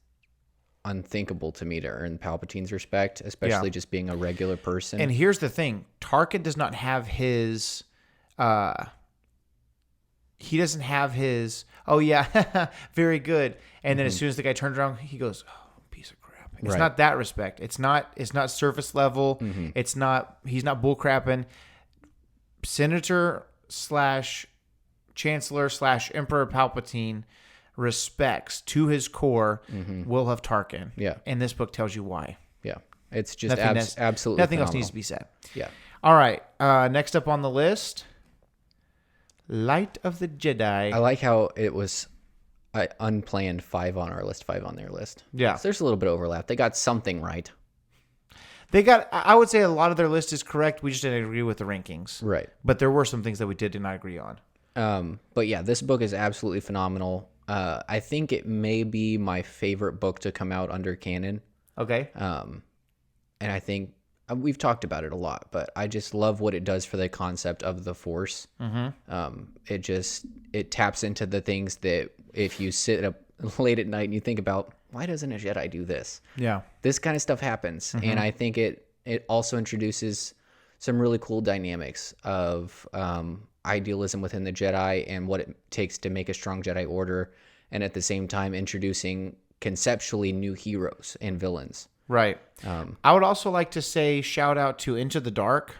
unthinkable to me to earn Palpatine's respect, especially just being a regular person. And here's the thing: Tarkin does not have his. He doesn't have his. Oh yeah, very good. And then as soon as the guy turns around, he goes, "Oh, piece of crap." It's Right. not that respect. It's not surface level. It's not. He's not bullcrapping. Senator / Chancellor / Emperor Palpatine respects to his core Will of Tarkin. Yeah. And this book tells you why. Yeah, it's just absolutely nothing else phenomenal. needs to be said. Yeah. All right. Next up on the list, Light of the Jedi. I like how it was unplanned 5 on our list, 5 on their list. Yeah. So there's a little bit of overlap. They got something right. They got. I would say a lot of their list is correct. We just didn't agree with the rankings. Right. But there were some things that we did not agree on. But yeah, this book is absolutely phenomenal. I think it may be my favorite book to come out under canon. Okay. And I think we've talked about it a lot, but I just love what it does for the concept of the Force. It taps into the things that if you sit up late at night and you think about, why doesn't a Jedi do this? Yeah. This kind of stuff happens. And I think it also introduces some really cool dynamics of idealism within the Jedi and what it takes to make a strong Jedi Order, and at the same time introducing conceptually new heroes and villains. Right. I would also like to say shout out to Into the Dark.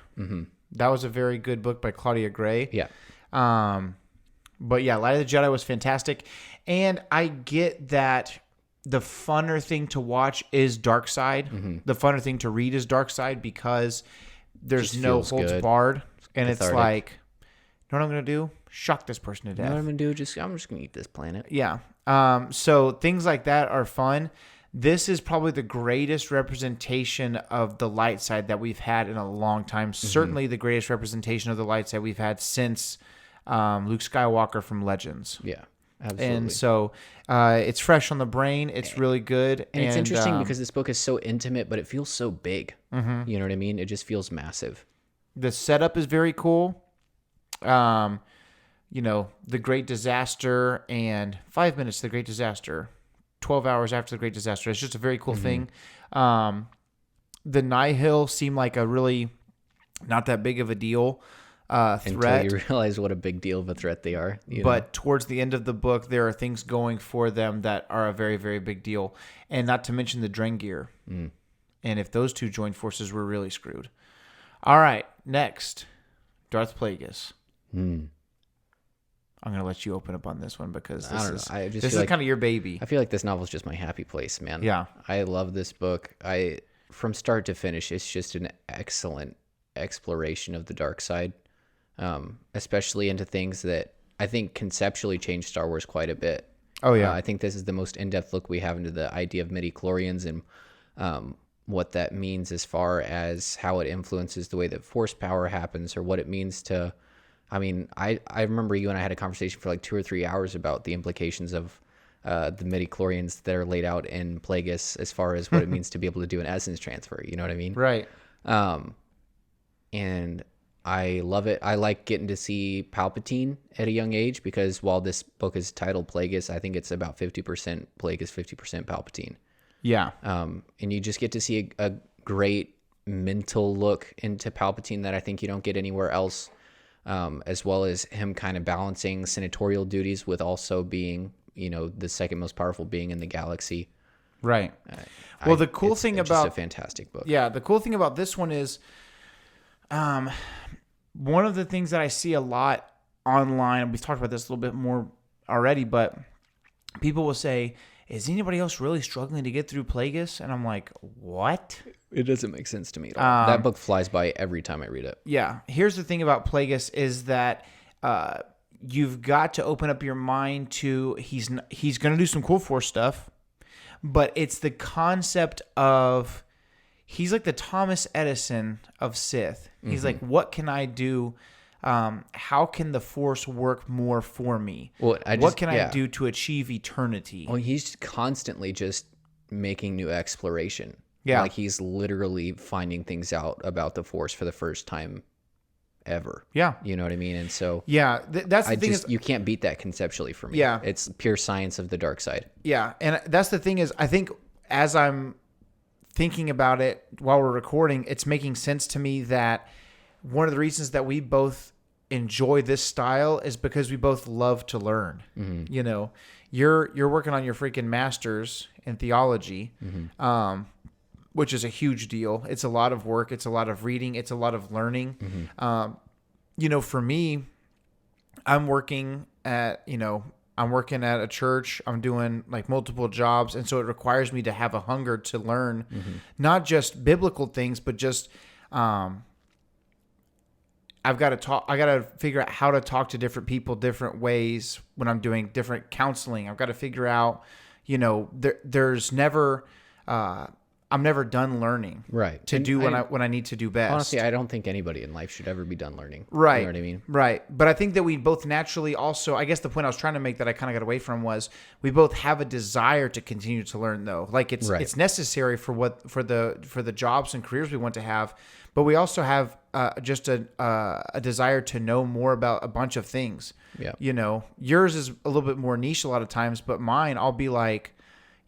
That was a very good book by Claudia Gray. Yeah. But yeah, Light of the Jedi was fantastic. And I get that the funner thing to watch is Dark Side. The funner thing to read is Dark Side because there's Just no feels holds good. barred. And it's Cathartic. like, you know what I'm going to do? Shock this person to You know what death. I'm going to do? I'm just going to eat this planet. Yeah. So things like that are fun. This is probably the greatest representation of the light side that we've had in a long time. Certainly the greatest representation of the light side we've had since Luke Skywalker from Legends. Yeah, absolutely. And so it's fresh on the brain. It's really good. And it's interesting because this book is so intimate, but it feels so big. You know what I mean? It just feels massive. The setup is very cool. You know, the Great Disaster and 5 minutes to the Great Disaster, 12 hours after the Great Disaster. It's just a very cool thing. The Nihil seemed like a really not that big of a deal threat. Until you realize what a big deal of a threat they are. But towards the end of the book, there are things going for them that are a very, very big deal. And not to mention the Drengir. And if those two joined forces, we're really screwed. All right, next, Darth Plagueis. I'm going to let you open up on this one because this is like, kind of your baby. I feel like this novel is just my happy place, man. Yeah. I love this book. From start to finish, it's just an excellent exploration of the dark side, especially into things that I think conceptually changed Star Wars quite a bit. Oh, yeah. I think this is the most in-depth look we have into the idea of midichlorians and what that means as far as how it influences the way that force power happens, or what it means to... I mean, I remember you and I had a conversation for like 2 or 3 hours about the implications of the midichlorians that are laid out in Plagueis as far as what it means to be able to do an essence transfer. You know what I mean? Right. And I love it. I like getting to see Palpatine at a young age because while this book is titled Plagueis, I think it's about 50% Plagueis, 50% Palpatine. Yeah. And you just get to see a great mental look into Palpatine that I think you don't get anywhere else. As well as him kind of balancing senatorial duties with also being, the second most powerful being in the galaxy. Right. Well, the cool it's thing just about a fantastic book. Yeah, the cool thing about this one is, one of the things that I see a lot online. We've talked about this a little bit more already, but people will say is anybody else really struggling to get through Plagueis? And I'm like, what? It doesn't make sense to me at all. That book flies by every time I read it. Yeah. Here's the thing about Plagueis is that you've got to open up your mind to he's going to do some cool Force stuff, but it's the concept of he's like the Thomas Edison of Sith. He's like, what can I do? How can the Force work more for me? What can I do to achieve eternity? Well, he's constantly just making new exploration. Yeah. Like he's literally finding things out about the Force for the first time ever. Yeah. You know what I mean? And so yeah, that's the thing you can't beat that conceptually for me. Yeah. It's pure science of the dark side. Yeah. And that's the thing is, I think as I'm thinking about it while we're recording, it's making sense to me that one of the reasons that we both enjoy this style is because we both love to learn. Mm-hmm. You know, you're working on your freaking master's in theology, which is a huge deal. It's a lot of work. It's a lot of reading. It's a lot of learning. Mm-hmm. You know, for me, I'm working at a church. I'm doing like multiple jobs. And so it requires me to have a hunger to learn, not just biblical things, but just, I got to figure out how to talk to different people different ways when I'm doing different counseling. I've got to figure out, you know, there's never, I'm never done learning. Right. To do when I need to do best. Honestly, I don't think anybody in life should ever be done learning. Right. You know what I mean? Right. But I think that we both naturally also, I guess the point I was trying to make that I kind of got away from was we both have a desire to continue to learn though. Like it's necessary for the jobs and careers we want to have, but we also have just a desire to know more about a bunch of things. Yeah. You know, yours is a little bit more niche a lot of times, but mine, I'll be like,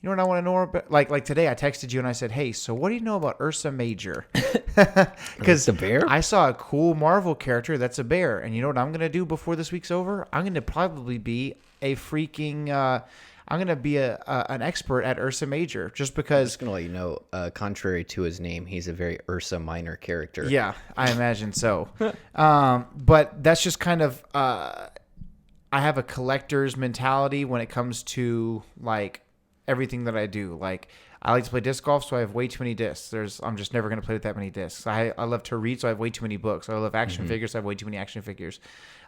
you know what I want to know about? Like today, I texted you and I said, "Hey, so what do you know about Ursa Major?" Because the bear. I saw a cool Marvel character that's a bear, and you know what I'm gonna do before this week's over? I'm gonna probably be a freaking. I'm gonna be an expert at Ursa Major just I'm because. just gonna let you know, contrary to his name, he's a very Ursa Minor character. Yeah, I imagine so. But that's just kind of. I have a collector's mentality when it comes to like everything that I do. Like I like to play disc golf, so I have way too many discs. I'm just never going to play with that many discs. I love to read, so I have way too many books. I love action figures, so I have way too many action figures.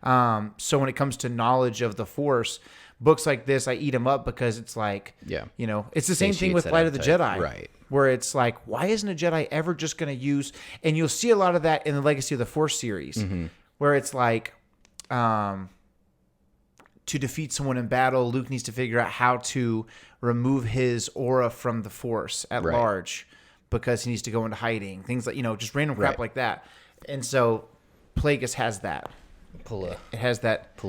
So when it comes to knowledge of the Force, books like this, I eat them up because it's like, you know, it's the same thing with Flight of the Jedi. Right. Where it's like, why isn't a Jedi ever just going to use, and you'll see a lot of that in the Legacy of the Force series, where it's like, to defeat someone in battle, Luke needs to figure out how to remove his aura from the Force at large because he needs to go into hiding. Things like, you know, just random crap like that. And so Plagueis has that. Pull a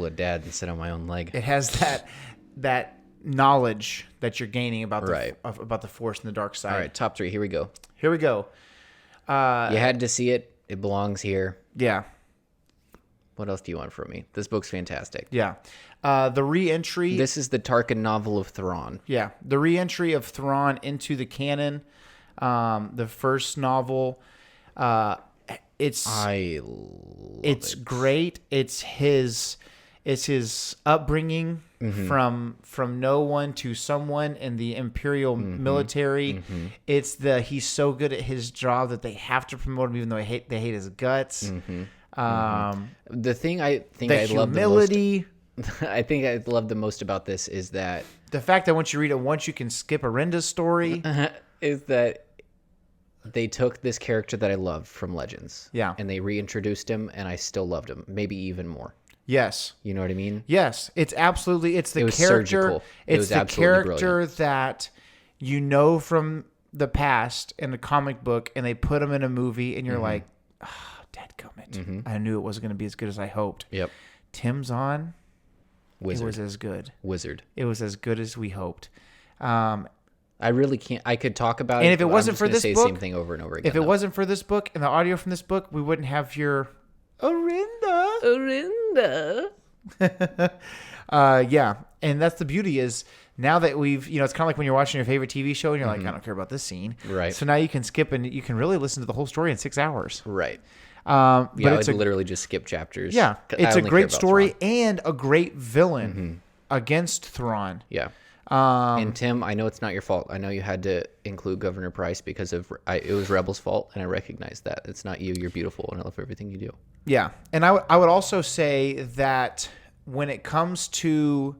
dad and sit on my own leg. It has that knowledge that you're gaining about the Force and the dark side. All right, top 3. Here we go. You had to see it. It belongs here. Yeah. What else do you want from me? This book's fantastic. Yeah. The re-entry. This is the Tarkin novel of Thrawn. Yeah. The re-entry of Thrawn into the canon. The first novel. It's great. It's his upbringing from no one to someone in the Imperial military. It's he's so good at his job that they have to promote him even though they hate his guts. The thing I think I love the most, I think I love the most about this is that the fact that once you read it once, you can skip Arenda's story. Is that they took this character that I loved from Legends, and they reintroduced him, and I still loved him, maybe even more. Yes, you know what I mean. Yes, it's the character. Surgical. It's the character that you know from the past in a comic book, and they put him in a movie, and you're like, oh, dadgummit. I knew it wasn't going to be as good as I hoped. Yep. Tim's on. Wizard. It was as good. Wizard. It was as good as we hoped. I really can't. I could talk about it. And if it wasn't for this book, the same thing over and over again. If it wasn't for this book and the audio from this book, we wouldn't have your Arinda. Yeah, and that's the beauty is now that we've, you know, it's kind of like when you're watching your favorite TV show and you're like, I don't care about this scene. Right. So now you can skip and you can really listen to the whole story in 6 hours. Right. But it's literally just skip chapters. Yeah, it's a great story and a great villain against Thrawn. Yeah. And Tim, I know it's not your fault. I know you had to include Governor Price because it was Rebel's fault, and I recognize that. It's not you. You're beautiful, and I love everything you do. Yeah. And I would also say that when it comes to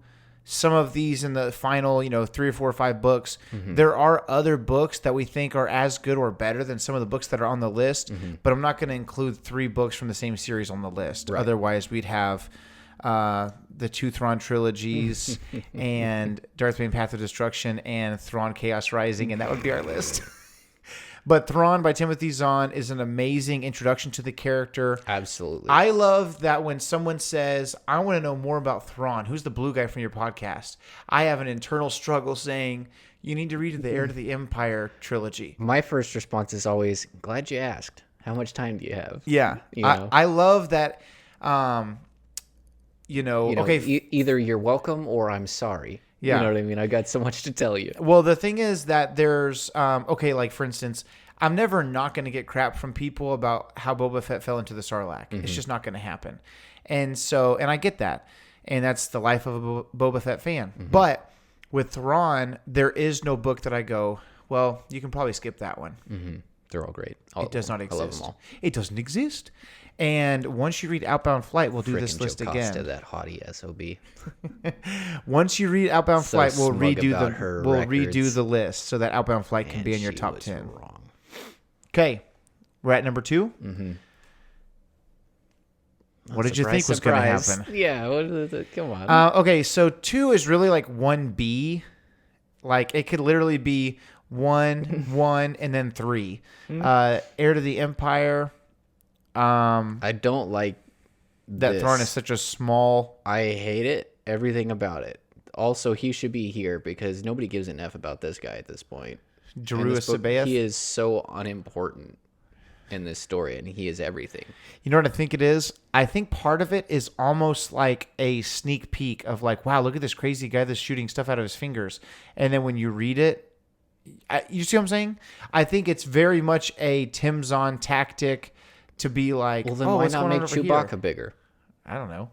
some of these in the final, 3 or 4 or 5 books, there are other books that we think are as good or better than some of the books that are on the list, but I'm not going to include 3 books from the same series on the list. Right. Otherwise, we'd have the 2 Thrawn trilogies and Darth Bane Path of Destruction and Thrawn Chaos Rising, and that would be our list. But Thrawn by Timothy Zahn is an amazing introduction to the character. Absolutely. I love that when someone says, I want to know more about Thrawn, who's the blue guy from your podcast, I have an internal struggle saying, you need to read the Heir to the Empire trilogy. My first response is always, glad you asked. How much time do you have? Yeah. I love that, okay. Either you're welcome or I'm sorry. Yeah. You know what I mean? I got so much to tell you. Well, the thing is that there's, like for instance, I'm never not going to get crap from people about how Boba Fett fell into the Sarlacc. It's just not going to happen. And so, and I get that. And that's the life of a Boba Fett fan. But with Thrawn, there is no book that I go, well, you can probably skip that one. They're all great. It does not exist. I love them all. It doesn't exist. And once you read Outbound Flight, we'll do this list again. Frickin' Jocasta, that haughty SOB. Once you read Outbound Flight, we'll redo records. the list so that Outbound Flight can be in your top was 10. Wrong. Okay, we're at number 2. What did you think was going to happen? Yeah, come on. Okay, so 2 is really like 1B. Like it could literally be 1, 1, and then 3. Heir to the Empire. I don't like that Thrawn is such a small. I hate it. Everything about it. Also, he should be here because nobody gives an F about this guy at this point. Jeru Sabaoth. He is so unimportant in this story, and he is everything. You know what I think it is? I think part of it is almost like a sneak peek of like, wow, look at this crazy guy that's shooting stuff out of his fingers. And then when you read it, you see what I'm saying? I think it's very much a Tim Zahn tactic to be like, well, then why not make Chewbacca bigger? I don't know.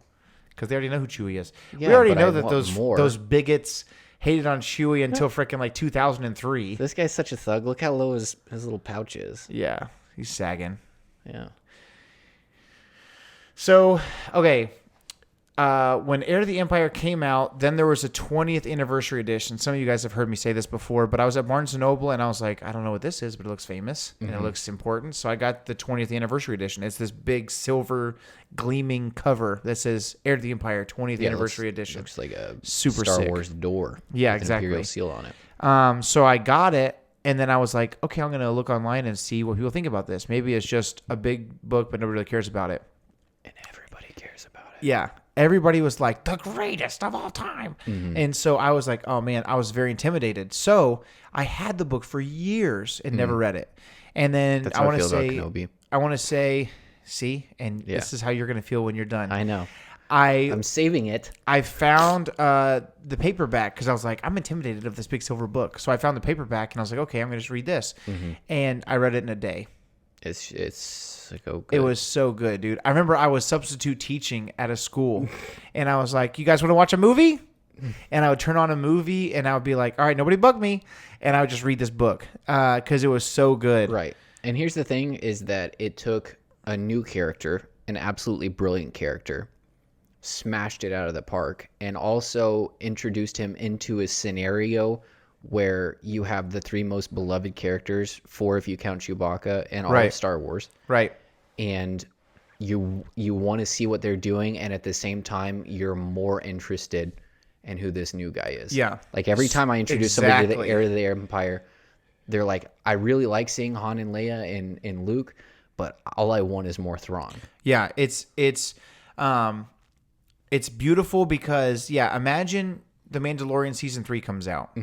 Because they already know who Chewie is. Yeah, we already know that those bigots hated on Chewie until freaking like 2003. This guy's such a thug. Look how low his little pouch is. Yeah, he's sagging. Yeah. So, okay. When Heir to the Empire came out, then there was a 20th anniversary edition. Some of you guys have heard me say this before, but I was at Barnes & Noble and I was like, I don't know what this is, but it looks famous and it looks important. So I got the 20th anniversary edition. It's this big silver gleaming cover that says Heir to the Empire 20th anniversary edition. Looks like a super Star sick Wars door. Yeah, with exactly. An Imperial seal on it. So I got it. And then I was like, okay, I'm going to look online and see what people think about this. Maybe it's just a big book, but nobody really cares about it. And everybody cares about it. Yeah. Everybody was like, the greatest of all time. And so I was like, oh, man, I was very intimidated. So I had the book for years and never read it. And then That's I how want I to feel about say, Kenobi. I want to say, see, and this is how you're going to feel when you're done. I know. I'm saving it. I found the paperback because I was like, I'm intimidated of this big silver book. So I found the paperback and I was like, okay, I'm going to just read this. And I read it in a day. It's like, oh, good. It was so good, dude. I remember I was substitute teaching at a school and I was like, you guys want to watch a movie? And I would turn on a movie and I would be like, all right, nobody bug me. And I would just read this book because it was so good. Right. And here's the thing is that it took a new character, an absolutely brilliant character, smashed it out of the park, and also introduced him into a scenario where you have the 3 most beloved characters, 4 if you count Chewbacca, and all of Star Wars. Right. And you want to see what they're doing, and at the same time, you're more interested in who this new guy is. Yeah. Like every time I introduce somebody to the Heir of the Empire, they're like, I really like seeing Han and Leia and Luke, but all I want is more Thrawn. Yeah, it's beautiful because, imagine The Mandalorian Season 3 comes out.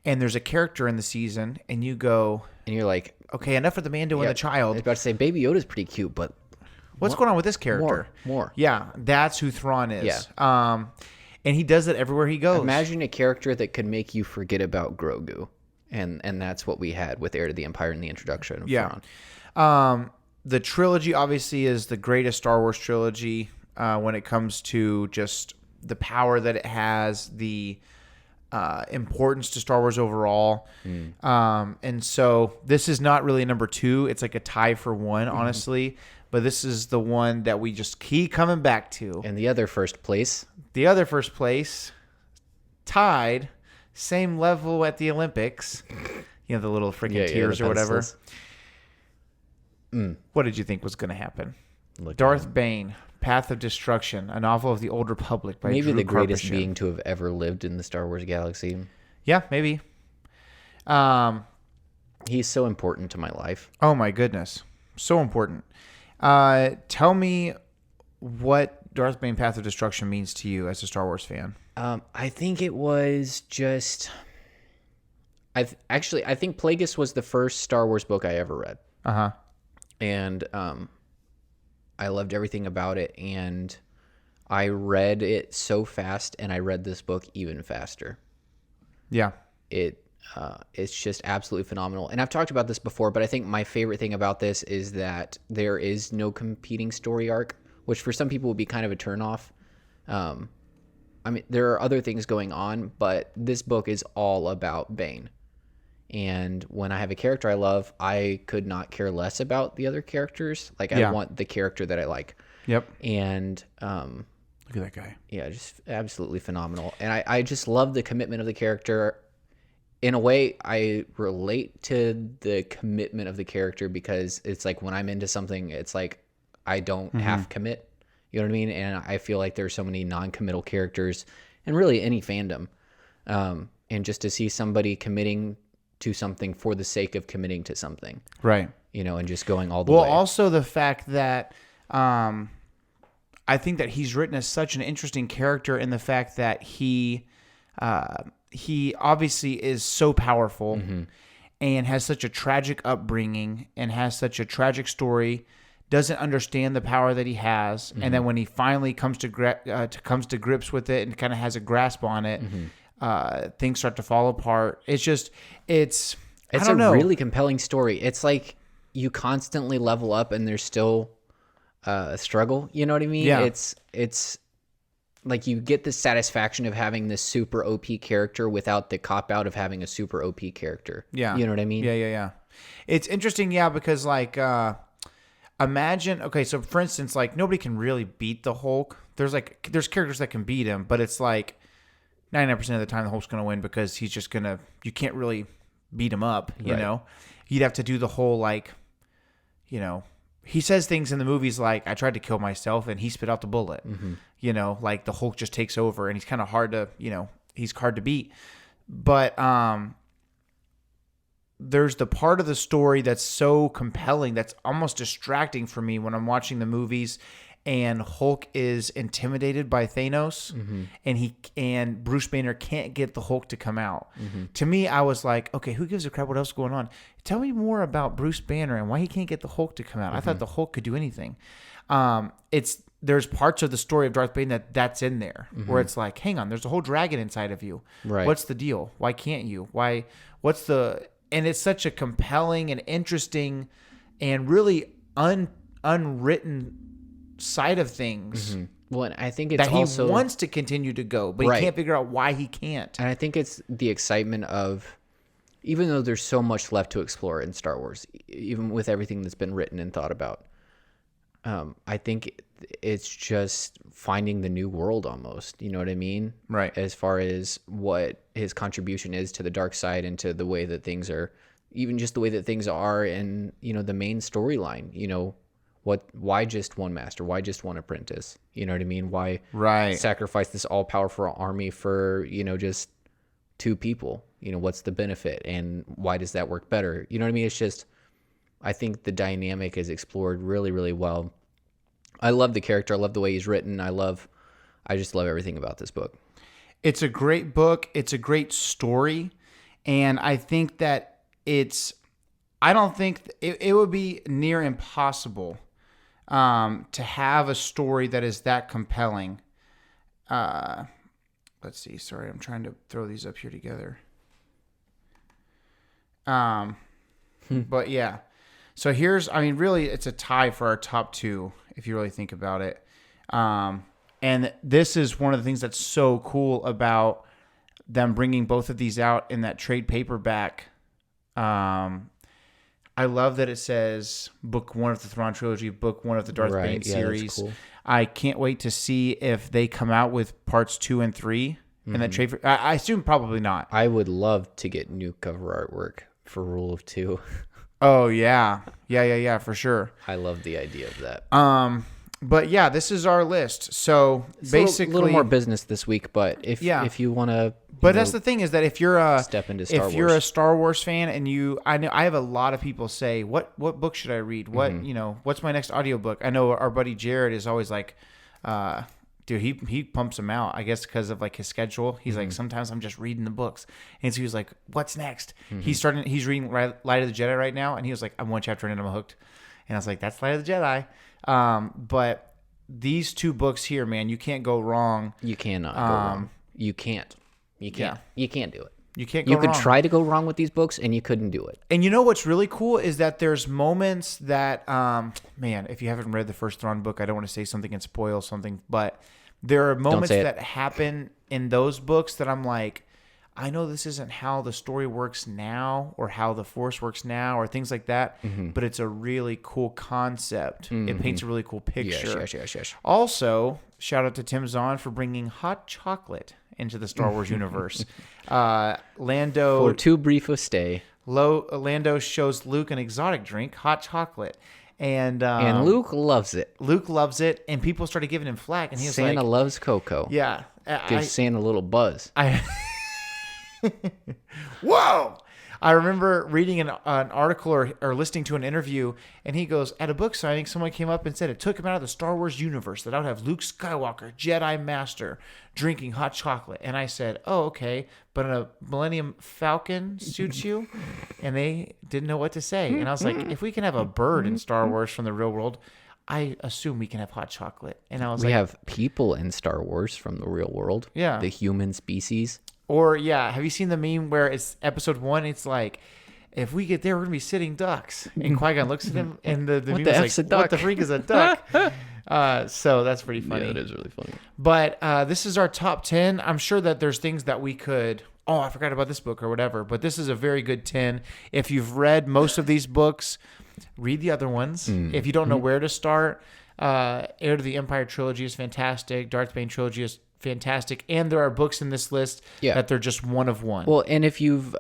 And there's a character in the season, and you go... And you're like... Okay, enough of the Mando and the child. I was about to say, Baby Yoda's pretty cute, but... What's going on with this character? More. Yeah, that's who Thrawn is. Yeah. And he does it everywhere he goes. Imagine a character that could make you forget about Grogu. And that's what we had with Heir to the Empire in the introduction of Thrawn. The trilogy, obviously, is the greatest Star Wars trilogy when it comes to just the power that it has, the importance to Star Wars overall. And so this is not really number 2. It's like a tie for 1, honestly. But this is the one that we just keep coming back to. And the other first place. The other first place, tied, same level at the Olympics. You know, the little freaking tears or whatever. What did you think was going to happen? Darth Bane, Path of Destruction, a novel of the Old Republic by maybe Drew the greatest Karpyshyn. being to have ever lived in the Star Wars galaxy. Yeah, maybe. He's so important to my life. Oh my goodness, so important. Tell me what Darth Bane, Path of Destruction means to you as a Star Wars fan. I think it was just. I think Plagueis was the first Star Wars book I ever read. And I loved everything about it, and I read it so fast, and I read this book even faster. Yeah. It's just absolutely phenomenal. And I've talked about this before, but I think my favorite thing about this is that there is no competing story arc, which for some people would be kind of a turnoff. I mean, there are other things going on, but this book is all about Bane. And when I have a character I love, I could not care less about the other characters. Like, I want the character that I like. Yep. And look at that guy. Yeah, just absolutely phenomenal. And I just love the commitment of the character. In a way, I relate to the commitment of the character because it's like when I'm into something, it's like I don't half commit. You know what I mean? And I feel like there's so many non-committal characters in really any fandom. And just to see somebody committing to something for the sake of committing to something. Right. You know, and just going all the way. Well, also the fact that I think that he's written as such an interesting character in the fact that he obviously is so powerful and has such a tragic upbringing and has such a tragic story, doesn't understand the power that he has, and then when he finally comes to grips with it and kind of has a grasp on it, things start to fall apart. It's a really compelling story. It's like you constantly level up and there's still a struggle. You know what I mean? Yeah. It's like you get the satisfaction of having this super OP character without the cop out of having a super OP character. Yeah. You know what I mean? Yeah. It's interesting, because like imagine, okay, so for instance, like nobody can really beat the Hulk. There's characters that can beat him, but it's like 99% of the time the Hulk's going to win because he's just going to, you can't really beat him up, you know? You'd have to do the whole like, he says things in the movies like, I tried to kill myself and he spit out the bullet. Like the Hulk just takes over and he's kind of hard to, he's hard to beat. But there's the part of the story that's so compelling that's almost distracting for me when I'm watching the movies and Hulk is intimidated by Thanos and Bruce Banner can't get the Hulk to come out. To me, I was like, okay, who gives a crap what else is going on? Tell me more about Bruce Banner and why he can't get the Hulk to come out. I thought the Hulk could do anything. There's parts of the story of Darth Bane that's in there where it's like, hang on, there's a whole dragon inside of you. Right. What's the deal? Why can't you? And it's such a compelling and interesting and really unwritten side of things. Well, and I think it's that also he wants to continue to go, but he can't figure out why he can't. And I think it's the excitement of, even though there's so much left to explore in Star Wars, even with everything that's been written and thought about, I think it's just finding the new world almost. You know what I mean? Right. As far as what his contribution is to the dark side and to the way that things are, even just the way that things are in, the main storyline, why just one master? Why just one apprentice? You know what I mean? Why sacrifice this all-powerful army for, just two people? What's the benefit? And why does that work better? You know what I mean? It's just, I think the dynamic is explored really, really well. I love the character. I love the way he's written. I just love everything about this book. It's a great book. It's a great story. And I think that I don't think it would be near impossible to have a story that is that compelling. Let's see. Sorry, I'm trying to throw these up here together. But yeah. So really, it's a tie for our top 2, if you really think about it. And this is one of the things that's so cool about them bringing both of these out in that trade paperback. I love that it says book 1 of the Thrawn trilogy, book 1 of the Darth Bane series. That's cool. I can't wait to see if they come out with parts 2 and 3 in that trade. I assume probably not. I would love to get new cover artwork for Rule of 2. Oh yeah, for sure. I love the idea of that. But yeah, this is our list. So it's basically, a little more business this week. But if you want to, that's the thing is that if you're a you're a Star Wars fan and I have a lot of people say, what book should I read? What what's my next audiobook? I know our buddy Jared is always like, dude, he pumps them out. I guess because of like his schedule. He's like, sometimes I'm just reading the books, and so he was like, what's next? He's reading Light of the Jedi right now, and he was like, I'm 1 chapter in and I'm hooked. And I was like, that's Light of the Jedi. But these 2 books here, man, you can't go wrong. You cannot go wrong. You can't. Yeah. You can't do it. You can't go wrong. You could try to go wrong with these books, and you couldn't do it. And you know what's really cool is that there's moments that, man, if you haven't read the first Thrawn book, I don't want to say something and spoil something, but there are moments that happen in those books that I'm like, I know this isn't how the story works now or how the Force works now or things like that, but it's a really cool concept. It paints a really cool picture. Yes. Also, shout out to Tim Zahn for bringing hot chocolate into the Star Wars universe. Lando, for too brief a stay. Lando shows Luke an exotic drink, hot chocolate. And Luke loves it. Luke loves it, and people started giving him flack. And he was Santa loves cocoa. Yeah. Gives Santa a little buzz. Whoa! I remember reading an article or listening to an interview, and he goes, at a book signing, someone came up and said it took him out of the Star Wars universe, that I would have Luke Skywalker, Jedi Master, drinking hot chocolate. And I said, oh, okay, but a Millennium Falcon suits you? And they didn't know what to say. And I was like, if we can have a bird in Star Wars from the real world, I assume we can have hot chocolate. And I was we have people in Star Wars from the real world. Yeah. The human species. Or, have you seen the meme where it's episode 1? It's like, if we get there, we're going to be sitting ducks. And Qui-Gon looks at him, and the meme is like, what the freak is a duck? So that's pretty funny. Yeah, it is really funny. But this is our top 10. I'm sure that there's things that we could, I forgot about this book or whatever. But this is a very good 10. If you've read most of these books, read the other ones. If you don't know where to start, Heir to the Empire trilogy is fantastic. Darth Bane trilogy is fantastic, and there are books in this list that they're just one of one. Well, and if you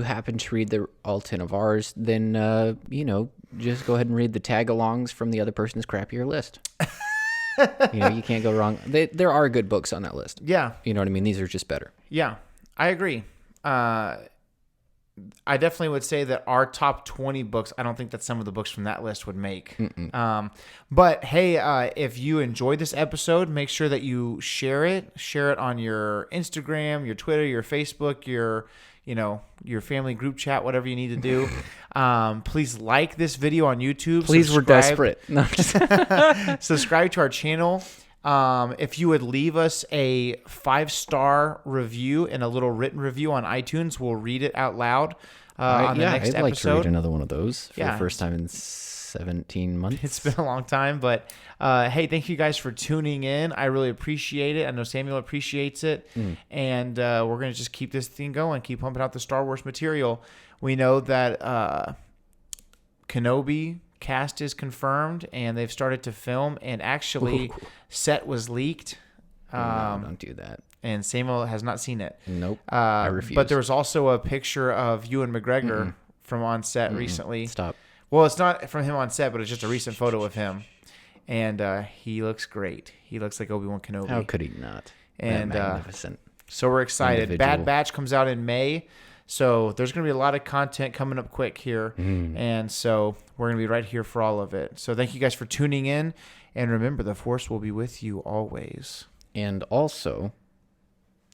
happen to read all 10 of ours, then just go ahead and read the tag-alongs from the other person's crappier list. You can't go wrong. There are good books on that list. Yeah, you know what I mean. These are just better. Yeah, I agree. I definitely would say that our top 20 books, I don't think that some of the books from that list would make. But hey, if you enjoyed this episode, make sure that you share it. Share it on your Instagram, your Twitter, your Facebook, your family group chat, whatever you need to do. Please like this video on YouTube. Please, we're desperate. No, subscribe to our channel. If you would leave us a 5-star review and a little written review on iTunes, we'll read it out loud on the next episode. I'd like to read another one of those for the first time in 17 months. It's been a long time, but hey, thank you guys for tuning in. I really appreciate it. I know Samuel appreciates it, and we're going to just keep this thing going, keep pumping out the Star Wars material. We know that Kenobi cast is confirmed, and they've started to film, and actually set was leaked. No, don't do that. And Samuel has not seen it. Nope. I refuse. But there was also a picture of Ewan McGregor from on set recently. Stop. Well, it's not from him on set, but it's just a recent photo of him, and he looks great. He looks like Obi-Wan Kenobi. How could he not? And magnificent. So we're excited. Individual. Bad Batch comes out in May. So there's going to be a lot of content coming up quick here. And so we're going to be right here for all of it. So thank you guys for tuning in. And remember, the Force will be with you always. And also,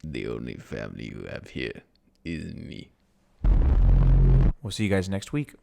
the only family you have here is me. We'll see you guys next week.